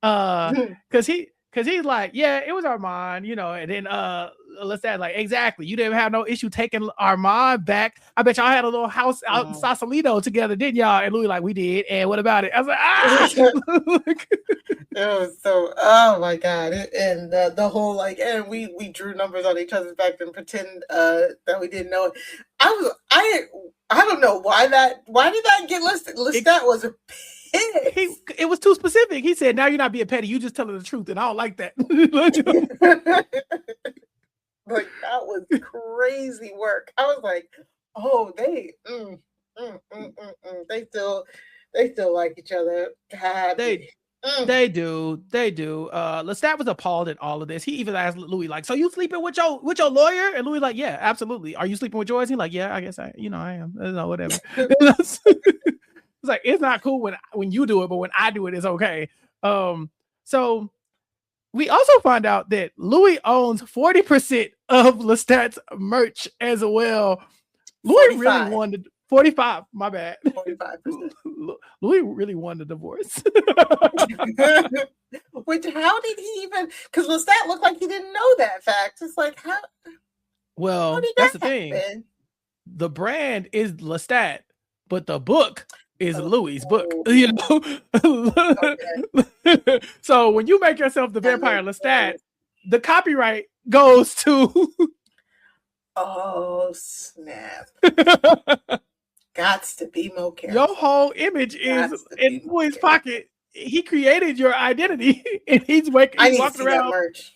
Because he's like, yeah, it was Armand, you know, and then Lestat like, exactly, you didn't have no issue taking Armand back. I bet y'all had a little house out in Sausalito together, didn't y'all? And Louis like, we did, and what about it? I was like, It was so, oh my God. And the whole like, and we drew numbers on each other's back and pretend that we didn't know it. I don't know why did that get listed? Lestat was a it was too specific. He said, now you're not being petty, you just telling the truth, and I don't like that. Like that was crazy work. I was like, oh, they still like each other. God. They do. Lestat was appalled at all of this. He even asked Louis, like, so you sleeping with your lawyer? And Louis like, yeah, absolutely. Are you sleeping with yours? He's like, yeah, I guess I am. No, whatever. It's like, it's not cool when you do it, but when I do it, it's okay. So we also find out that Louis owns 40% of Lestat's merch as well. Louis really wanted 45. My bad. 45%. Louis really won the divorce. Which, how did he even? Because Lestat looked like he didn't know that fact. It's like, how? Well, that's the thing. The brand is Lestat, but the book is Louis' book. You know. Okay. So when you make yourself the Vampire Lestat, the copyright goes to. Oh snap! Gots to be more careful. Your whole image is in Louis' pocket. He created your identity, and he's walking around. That merch.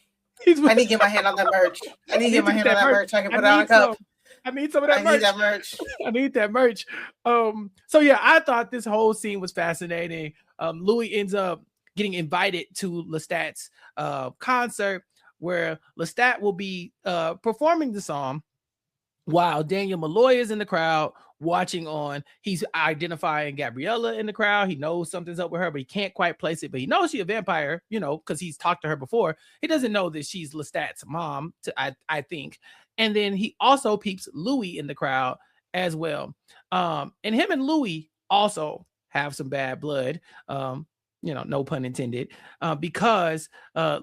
I need to get my hand on that merch. I need to get my hand on that merch. I can put it on a cup. I need some of that merch. I need that merch. I need that merch. So yeah, I thought this whole scene was fascinating. Louis ends up getting invited to Lestat's concert, where Lestat will be performing the song while Daniel Malloy is in the crowd watching on. He's identifying Gabriella in the crowd. He knows something's up with her, but he can't quite place it. But he knows she's a vampire, you know, because he's talked to her before. He doesn't know that she's Lestat's mom, I think. And then he also peeps Louis in the crowd as well. And him and Louis also have some bad blood, you know, no pun intended, because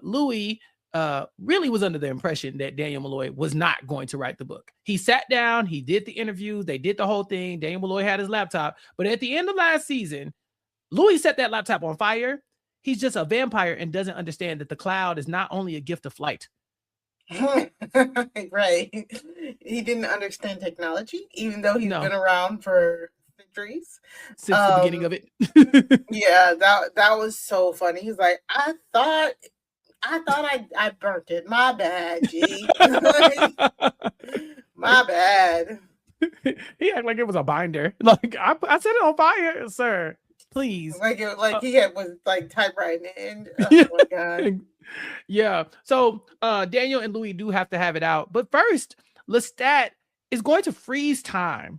Louis really was under the impression that Daniel Malloy was not going to write the book. He sat down, he did the interviews, they did the whole thing. Daniel Malloy had his laptop, but at the end of last season, Louis set that laptop on fire. He's just a vampire and doesn't understand that the cloud is not only a gift of flight. Right. He didn't understand technology, even though he's been around for centuries. Since the beginning of it. Yeah, that was so funny. He's like, I thought I burnt it. My bad, G. My bad. He acted like it was a binder. Like I set it on fire, sir. Please. Like he was like typewriting it. Oh my God. Yeah. So Daniel and Louis do have to have it out. But first, Lestat is going to freeze time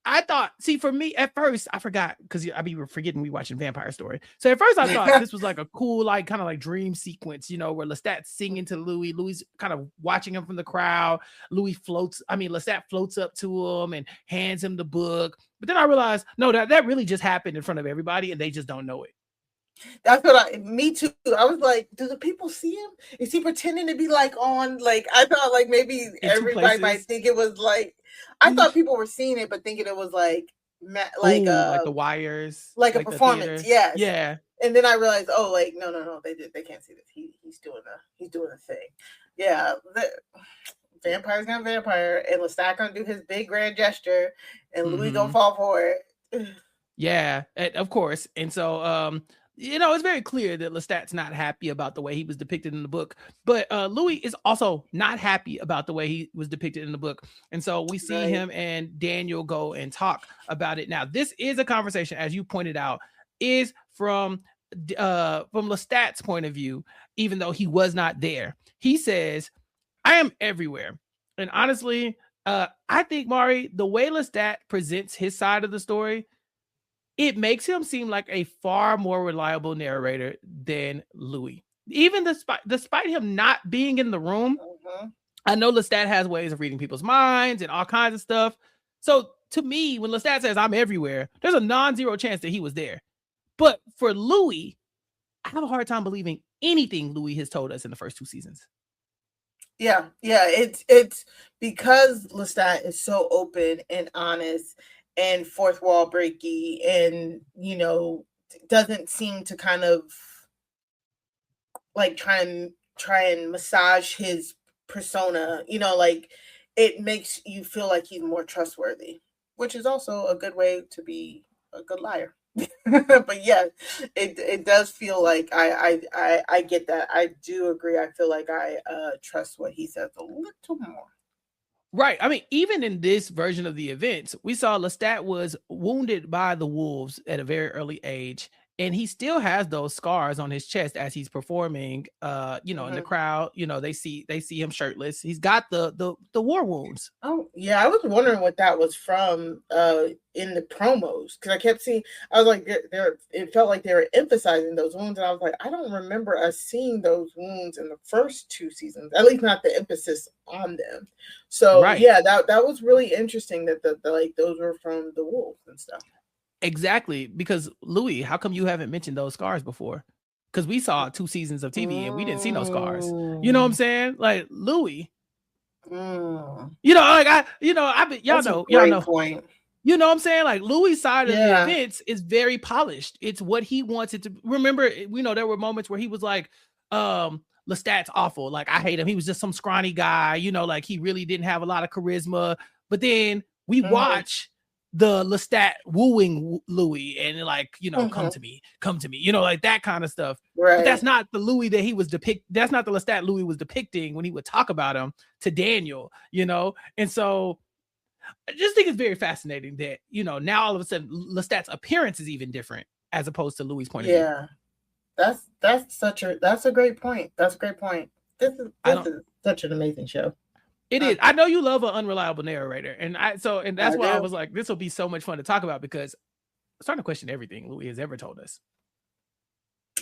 I thought, see, for me at first, I forgot because I be forgetting we watching Vampire Story. So at first I thought this was like a cool, like kind of like dream sequence, you know, where Lestat's singing to Louis. Louis kind of watching him from the crowd. Lestat floats up to him and hands him the book. But then I realized, no, that really just happened in front of everybody and they just don't know it. That's what me too. I was like, do the people see him? Is he pretending to be like on, like, I thought like maybe everybody might think it was like, I thought people were seeing it, but thinking it was like like the wires, like a performance. Yes. Yeah. And then I realized, oh, like, no, they can't see this. He's doing the thing. Yeah. Vampire's gonna vampire, and Lestat gonna do his big grand gesture, and Louis gonna fall for it. Yeah, of course. And so you know, it's very clear that Lestat's not happy about the way he was depicted in the book, but Louis is also not happy about the way he was depicted in the book. And so we see him and Daniel go and talk about it. Now, this is a conversation, as you pointed out, is from Lestat's point of view, even though he was not there. He says, I am everywhere. And honestly, I think, Mari, the way Lestat presents his side of the story, it makes him seem like a far more reliable narrator than Louis. Even despite him not being in the room, I know Lestat has ways of reading people's minds and all kinds of stuff. So to me, when Lestat says I'm everywhere, there's a non-zero chance that he was there. But for Louis, I have a hard time believing anything Louis has told us in the first 2 seasons. Yeah. It's because Lestat is so open and honest and fourth wall breaky, and you know, doesn't seem to kind of like try and massage his persona, you know, like it makes you feel like he's more trustworthy, which is also a good way to be a good liar. But yeah, it does feel like I get that. I do agree. I feel like I trust what he says a little more. Right. I mean, even in this version of the events, we saw Lestat was wounded by the wolves at a very early age, and he still has those scars on his chest as he's performing. In the crowd, you know, they see him shirtless. He's got the war wounds. Oh yeah, I was wondering what that was from in the promos, because I kept seeing. I was like, it felt like they were emphasizing those wounds, and I was like, I don't remember us seeing those wounds in the first 2 seasons, at least not the emphasis on them. So yeah, that was really interesting that the like those were from the wolves and stuff. Exactly, because Louis, how come you haven't mentioned those scars before? Because we saw 2 seasons of TV and we didn't see no scars. You know what I'm saying? Like Louis, you know, like y'all know. Point. You know what I'm saying? Like Louis' side of the events is very polished. It's what he wants it to. Remember, you know, there were moments where he was like, Lestat's awful. Like, I hate him. He was just some scrawny guy, you know, like he really didn't have a lot of charisma. But then we watch the Lestat wooing Louis and like, you know, come to me, you know, like that kind of stuff. Right. But that's not the Louis that he was that's not the Lestat Louis was depicting when he would talk about him to Daniel, you know? And so I just think it's very fascinating that, you know, now all of a sudden Lestat's appearance is even different as opposed to Louis' point of view. Yeah. That's a great point. That's a great point. This is such an amazing show. It is. I know you love an unreliable narrator, and that's why I was like, this will be so much fun to talk about, because I'm starting to question everything Louis has ever told us.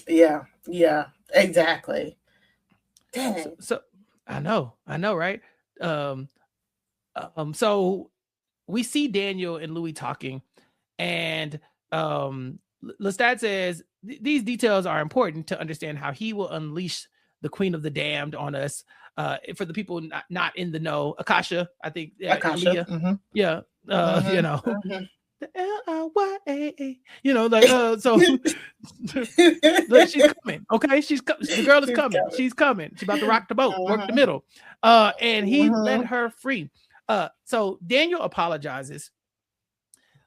Yeah, exactly. Dang. So I know, right? So we see Daniel and Louis talking, and Lestat says these details are important to understand how he will unleash the Queen of the Damned on us. For the people not in the know, Akasha, I think. Akasha. Yeah. You know. The L-I-Y-A-A. You know, like so like, she's coming. Okay. The girl is coming. She's coming. She's about to rock the boat, work the middle. And he let her free. So Daniel apologizes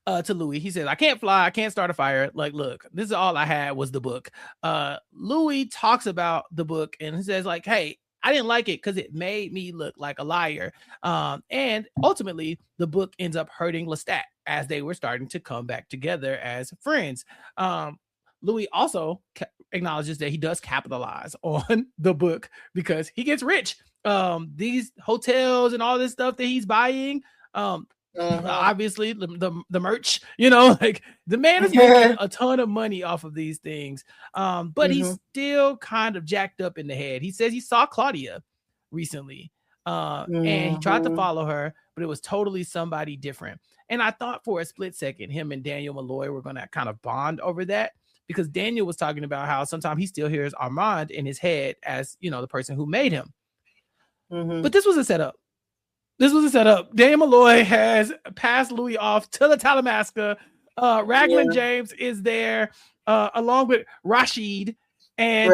to Louis. He says, I can't fly, I can't start a fire. Like, look, this is all I had was the book. Louis talks about the book and he says, like, hey, I didn't like it because it made me look like a liar. And ultimately, the book ends up hurting Lestat as they were starting to come back together as friends. Louis also acknowledges that he does capitalize on the book because he gets rich. These hotels and all this stuff that he's buying, Obviously the merch, like the man is making a ton of money off of these things. But he's still kind of jacked up in the head. He says he saw Claudia recently, and he tried to follow her, but it was totally somebody different. And I thought for a split second, him and Daniel Malloy were going to kind of bond over that, because Daniel was talking about how sometimes he still hears Armand in his head as, the person who made him. But this was a setup. Daniel Malloy has passed Louis off to the Talamasca. Raglan James is there, along with Rashid. And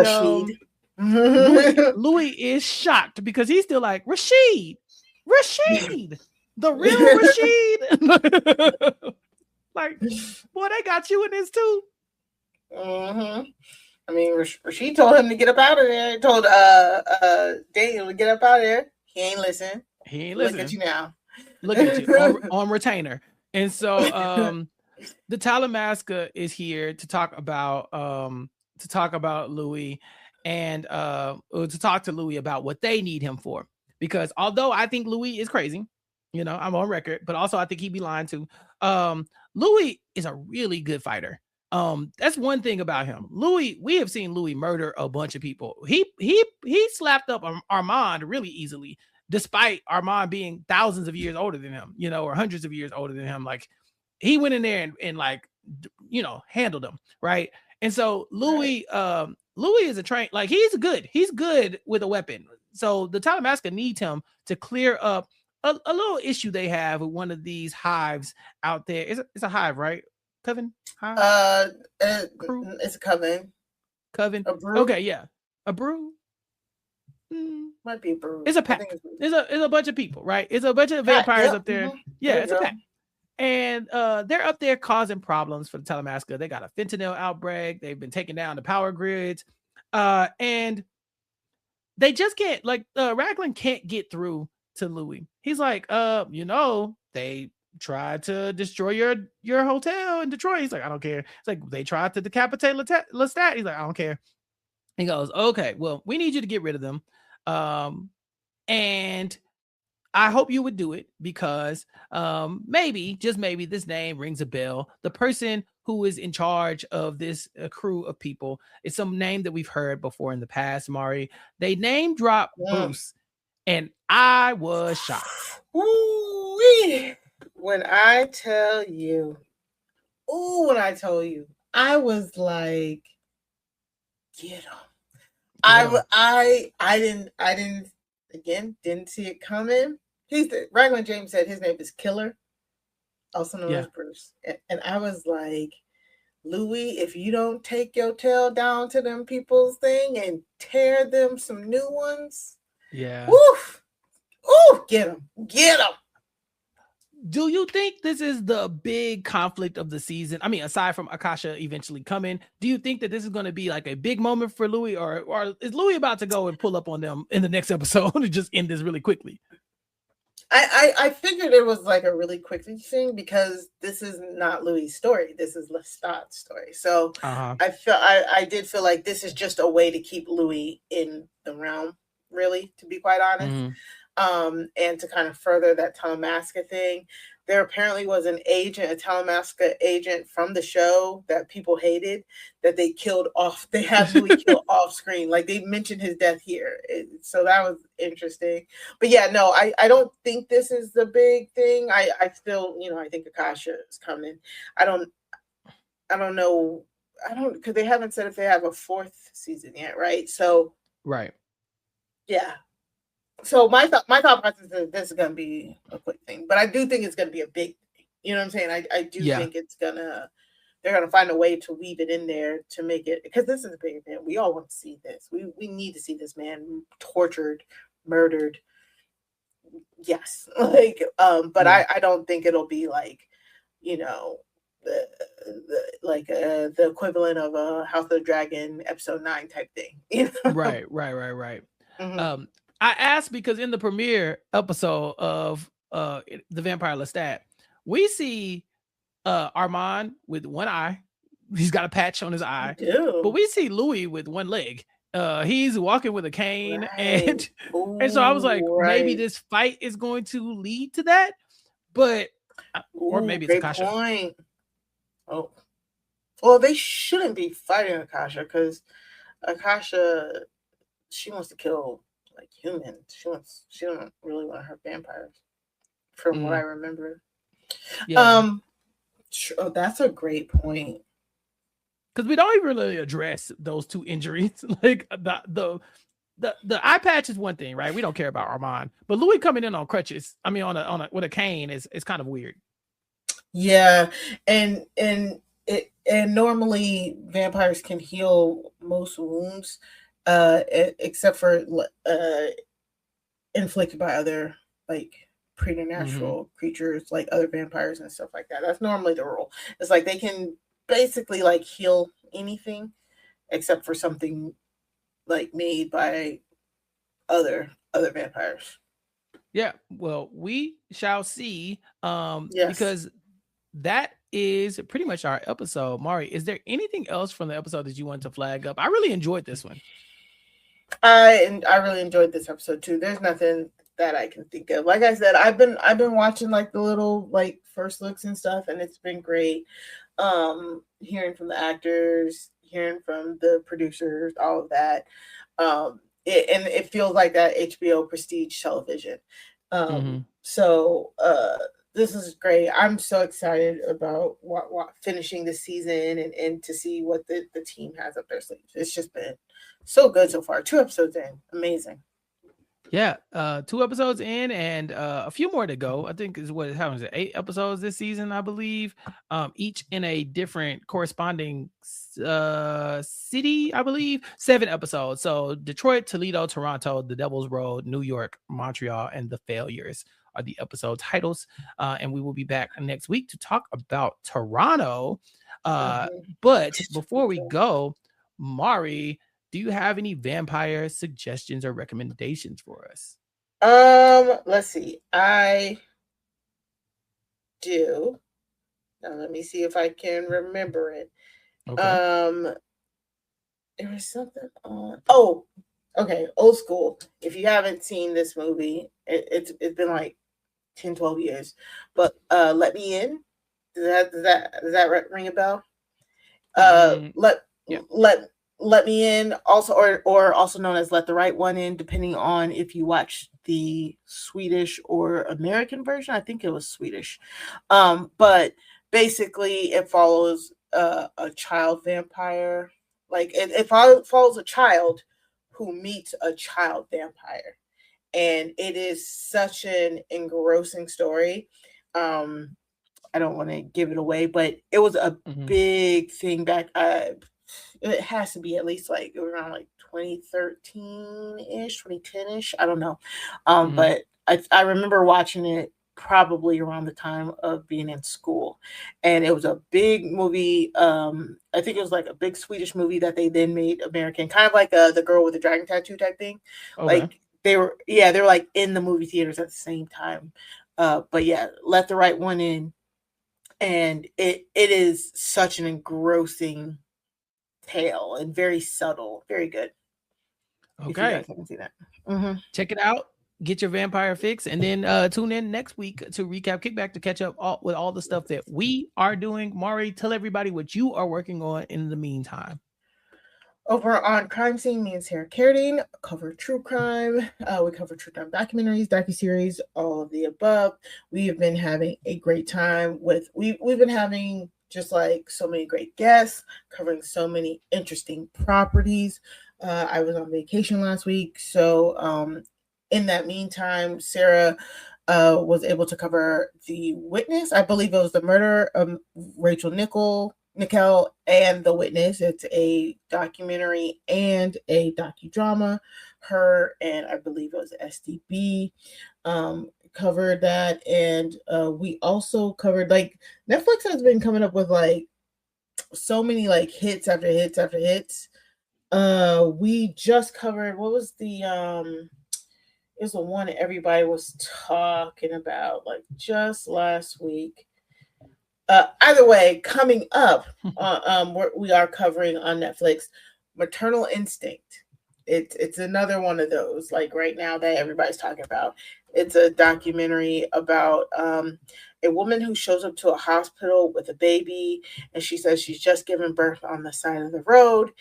Louis is shocked because he's still like, Rashid, the real Rashid. Like, boy, they got you in this too. I mean, Rashid told him to get up out of there. He told Daniel to get up out of there. He ain't listen. Look at you now. Look at you on retainer. And so the Talamasca is here to talk about Louis and to talk to Louis about what they need him for. Because although I think Louis is crazy, I'm on record, but also I think he'd be lying too. Louis is a really good fighter. That's one thing about him. Louis, we have seen Louis murder a bunch of people. He slapped up Armand really easily, despite Armand being thousands of years older than him, or hundreds of years older than him. Like, he went in there and like, handled him, right? And so Louis is a train, like he's good with a weapon. So the Talamasca needs him to clear up a little issue they have with one of these hives out there. It's a hive, right? Coven? Hive? It's a coven. Coven. A brew? Okay, yeah. A brew? Might be a brew. It's a pack. It's a bunch of people, right? It's a bunch of vampires up there. Yeah, it's a pack. And they're up there causing problems for the Talamasca. They got a fentanyl outbreak. They've been taking down the power grids. And they just can't, like, Raglan can't get through to Louis. He's like, they tried to destroy your hotel in Detroit. He's like, I don't care. It's like, they tried to decapitate Lestat. He's like, I don't care. He goes, okay, well, we need you to get rid of them. And I hope you would do it because maybe, just maybe, this name rings a bell. The person who is in charge of this crew of people is some name that we've heard before in the past, Mari. They name drop Bruce, and I was shocked. Ooh-wee. When I tell you, I was like, get him. I didn't see it coming. Raglan James said his name is Killer, also known as Bruce. And I was like, Louis, if you don't take your tail down to them people's thing and tear them some new ones, woof, ooh, get him. Do you think this is the big conflict of the season? I mean, aside from Akasha eventually coming, do you think that this is going to be like a big moment for Louis, or is Louis about to go and pull up on them in the next episode and just end this really quickly? I figured it was like a really quick thing because this is not Louis' story. This is Lestat's story. So I did feel like this is just a way to keep Louis in the realm, really, to be quite honest. And to kind of further that Talamasca thing. There apparently was a Talamasca agent from the show that people hated, that they killed off. They had Louis killed off screen. Like, they mentioned his death here. So that was interesting. But yeah, no, I don't think this is the big thing. I still, I think Akasha is coming. I don't know. Because they haven't said if they have a fourth season yet, right? So, right. Yeah. So my thought process is this is going to be a quick thing, but I do think it's going to be a big thing. You know what I'm saying? I do think they're going to find a way to weave it in there to make it, because this is a big event. We all want to see this. We need to see this man tortured, murdered. Yes. Like, but I don't think it'll be like, the equivalent of a House of the Dragon episode 9 type thing. Right. Mm-hmm. I asked because in the premiere episode of the Vampire Lestat, we see Armand with one eye. He's got a patch on his eye. But we see Louis with one leg. He's walking with a cane. And so I was like, maybe this fight is going to lead to that. But Or maybe it's great Akasha. point. Oh, well, they shouldn't be fighting Akasha because Akasha, she wants to kill like humans. She don't really want to hurt vampires, from what I remember. Yeah. Oh, that's a great point. Because we don't even really address those two injuries. Like the eye patch is one thing, right? We don't care about Armand, but Louis coming in on crutches, I mean on a with a cane is kind of weird. Yeah, and normally vampires can heal most wounds, except for inflicted by other like preternatural creatures, like other vampires and stuff like that. That's normally the rule. It's like they can basically like heal anything except for something like made by other vampires. Yeah, well, we shall see. Yes. Because that is pretty much our episode. Mari, is there anything else from the episode that you want to flag up? I really enjoyed this one. I really enjoyed this episode too. There's nothing that I can think of. Like I said, I've been watching like the little like first looks and stuff, and it's been great. Hearing from the actors, hearing from the producers, all of that. It feels like that HBO prestige television. So this is great. I'm so excited about what finishing the season and to see what the team has up their sleeves. It's just been so good so far. 2 episodes in. Amazing. Yeah, 2 episodes in and a few more to go. I think is what it happens. 8 episodes this season, I believe. Each in a different corresponding city, I believe. 7 episodes. So Detroit, Toledo, Toronto, The Devil's Road, New York, Montreal, and The Failures are the episode titles. And we will be back next week to talk about Toronto. But before we go, Mari, do you have any vampire suggestions or recommendations for us? Let's see. I do. Now let me see if I can remember it. Okay. There was something on. Oh, okay. Old School. If you haven't seen this movie, it's been like 10, 12 years. But Let Me In. Does that ring a bell? Let Me In, also or also known as Let the Right One In, depending on if you watch the Swedish or American version. I think it was Swedish. But basically it follows a child vampire. Like it follows a child who meets a child vampire. And it is such an engrossing story. I don't want to give it away, but it was a big thing back. It has to be at least like around like 2013-ish, 2010-ish. I don't know. But I remember watching it probably around the time of being in school. And it was a big movie. I think it was like a big Swedish movie that they then made American, kind of like The Girl with the Dragon Tattoo type thing. Okay. Like they were like in the movie theaters at the same time. But yeah, Let the Right One In. And it is such an engrossing tale and very subtle, very good. Okay, if you guys haven't seen that. Check it out. Get your vampire fix, and then tune in next week to Recap Kickback to catch up with all the stuff that we are doing. Mari, tell everybody what you are working on in the meantime. Over on Crime Scene, me and Sarah Carradine cover true crime. We cover true crime documentaries, docuseries, all of the above. We have been having a great time we've been having just like so many great guests, covering so many interesting properties. I was on vacation last week, so in that meantime, Sarah was able to cover The Witness. I believe it was the murder of Rachel Nickel and The Witness. It's a documentary and a docudrama. Her and I believe it was SDB covered that, and we also covered, like, Netflix has been coming up with like so many like hits after hits after hits. We just covered, what was the it was the one that everybody was talking about like just last week. Either way, coming up, we are covering on Netflix Maternal Instinct. It's another one of those like right now that everybody's talking about. It's a documentary about a woman who shows up to a hospital with a baby, and she says she's just given birth on the side of the road,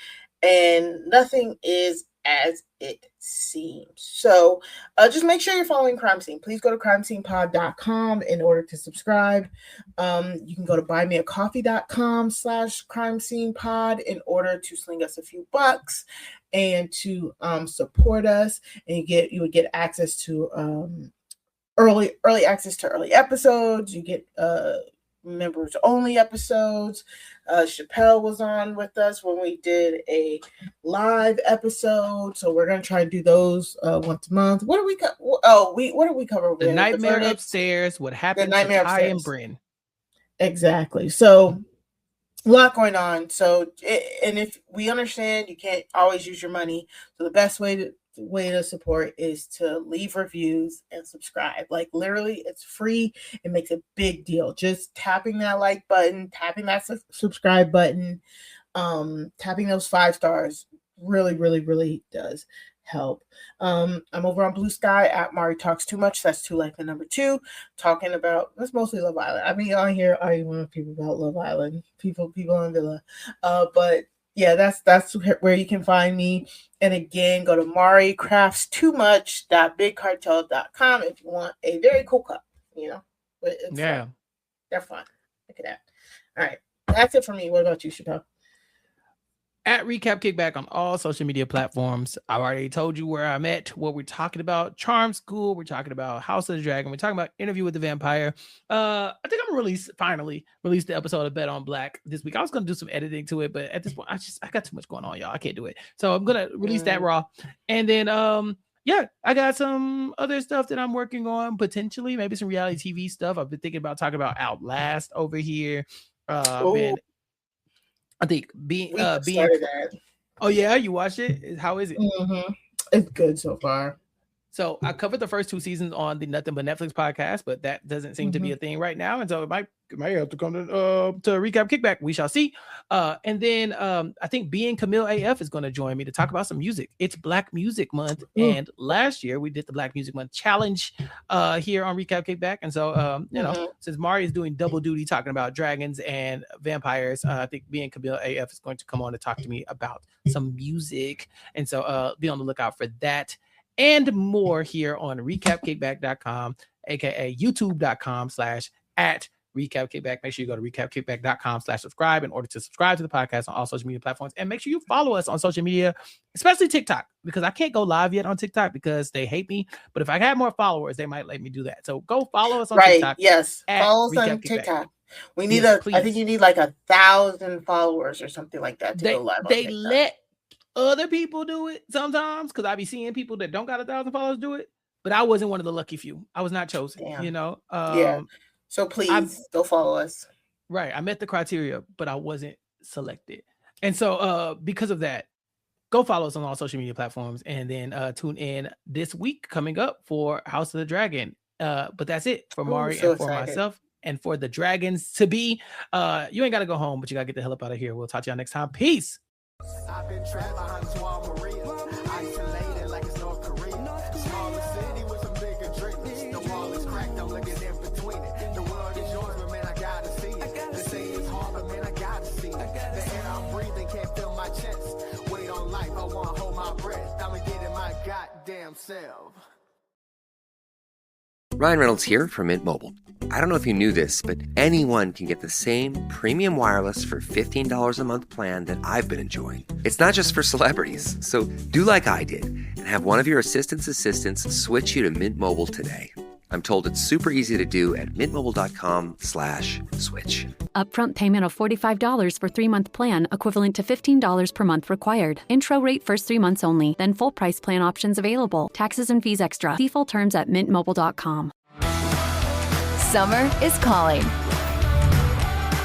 and nothing is as it seems. So just make sure you're following Crime Scene. Please go to crimescenepod.com in order to subscribe. You can go to buymeacoffee.com/crimescenepod in order to sling us a few bucks and to support us, and you would get access to early access to early episodes. You get members only episodes. Chappell was on with us when we did a live episode, so we're gonna try to do those once a month. What do we what did we cover over the there? Nightmare Upstairs, what happened to Ty and Bryn. Exactly. So a lot going on. So and if we understand you can't always use your money, so the best way to support is to leave reviews and subscribe. Like, literally, it's free. It makes a big deal. Just tapping that like button, tapping that subscribe button, tapping those 5 stars really, really, really does help. I'm over on Blue Sky at Mari Talks Too Much. That's 2 like the number 2, talking about, that's mostly Love Island. I mean, I hear arguing with people about Love Island, people on Villa, but yeah, that's where you can find me. And again, go to maricraftstoomuch.bigcartel.com if you want a very cool cup. It's fun. They're fun. Look at that. All right, that's it for me. What about you, Chappell? At Recap Kickback on all social media platforms. I already told you where I'm at, what we're talking about. Charm School. We're talking about House of the Dragon. We're talking about Interview with the Vampire. I think I'm finally release the episode of Bet on Black this week. I was going to do some editing to it, but at this point, I got too much going on, y'all. I can't do it. So I'm going to release that raw. And then, I got some other stuff that I'm working on, potentially, maybe some reality TV stuff. I've been thinking about talking about Outlast over here. I think being oh yeah, you watched it? How is it? Mm-hmm. It's good so far. So I covered the first 2 seasons on the Nothing But Netflix podcast, but that doesn't seem to be a thing right now, and so it might have to come to Recap Kickback. We shall see. And then I think being Camille AF is going to join me to talk about some music. It's Black Music Month, and last year we did the Black Music Month challenge here on Recap Kickback, and so since Mari is doing double duty talking about dragons and vampires, I think being Camille AF is going to come on to talk to me about some music, and so be on the lookout for that and more here on recapkickback.com, aka youtube.com/@recapkickback. Make sure you go to recapkickback.com/subscribe in order to subscribe to the podcast on all social media platforms, and make sure you follow us on social media, especially TikTok, because I can't go live yet on TikTok because they hate me, but if I had more followers, they might let me do that. So go follow us on TikTok. Yes, follow us on TikTok. We need I think you need like 1,000 followers or something like that to go live on TikTok. Let other people do it sometimes, because I be seeing people that don't got 1,000 followers do it, but I wasn't one of the lucky few. I was not chosen. Damn. So please go follow us. Right, I met the criteria, but I wasn't selected, and so because of that, go follow us on all social media platforms, and then tune in this week coming up for House of the Dragon. But that's it for Mari and for myself and for the dragons to be. You ain't got to go home, but you got to get the hell up out of here. We'll talk to y'all next time. Peace. I've been trapped behind isolated like it's North Korea. Smaller city with some bigger dreams. The wall is cracked, I'm looking in between it. The world is yours, but man, I gotta see it. They say it's hard, but man, I gotta see it. The air I'm breathing can't feel my chest. Wait on life, I wanna hold my breath. I'ma get in my goddamn self. Ryan Reynolds here from Mint Mobile. I don't know if you knew this, but anyone can get the same premium wireless for $15 a month plan that I've been enjoying. It's not just for celebrities. So do like I did and have one of your assistants switch you to Mint Mobile today. I'm told it's super easy to do at mintmobile.com/switch. Upfront payment of $45 for 3-month plan, equivalent to $15 per month required. Intro rate first 3 months only, then full price plan options available. Taxes and fees extra. See full terms at mintmobile.com. Summer is calling,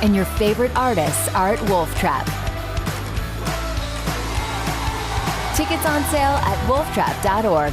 and your favorite artists are at Wolf Trap. Tickets on sale at wolftrap.org.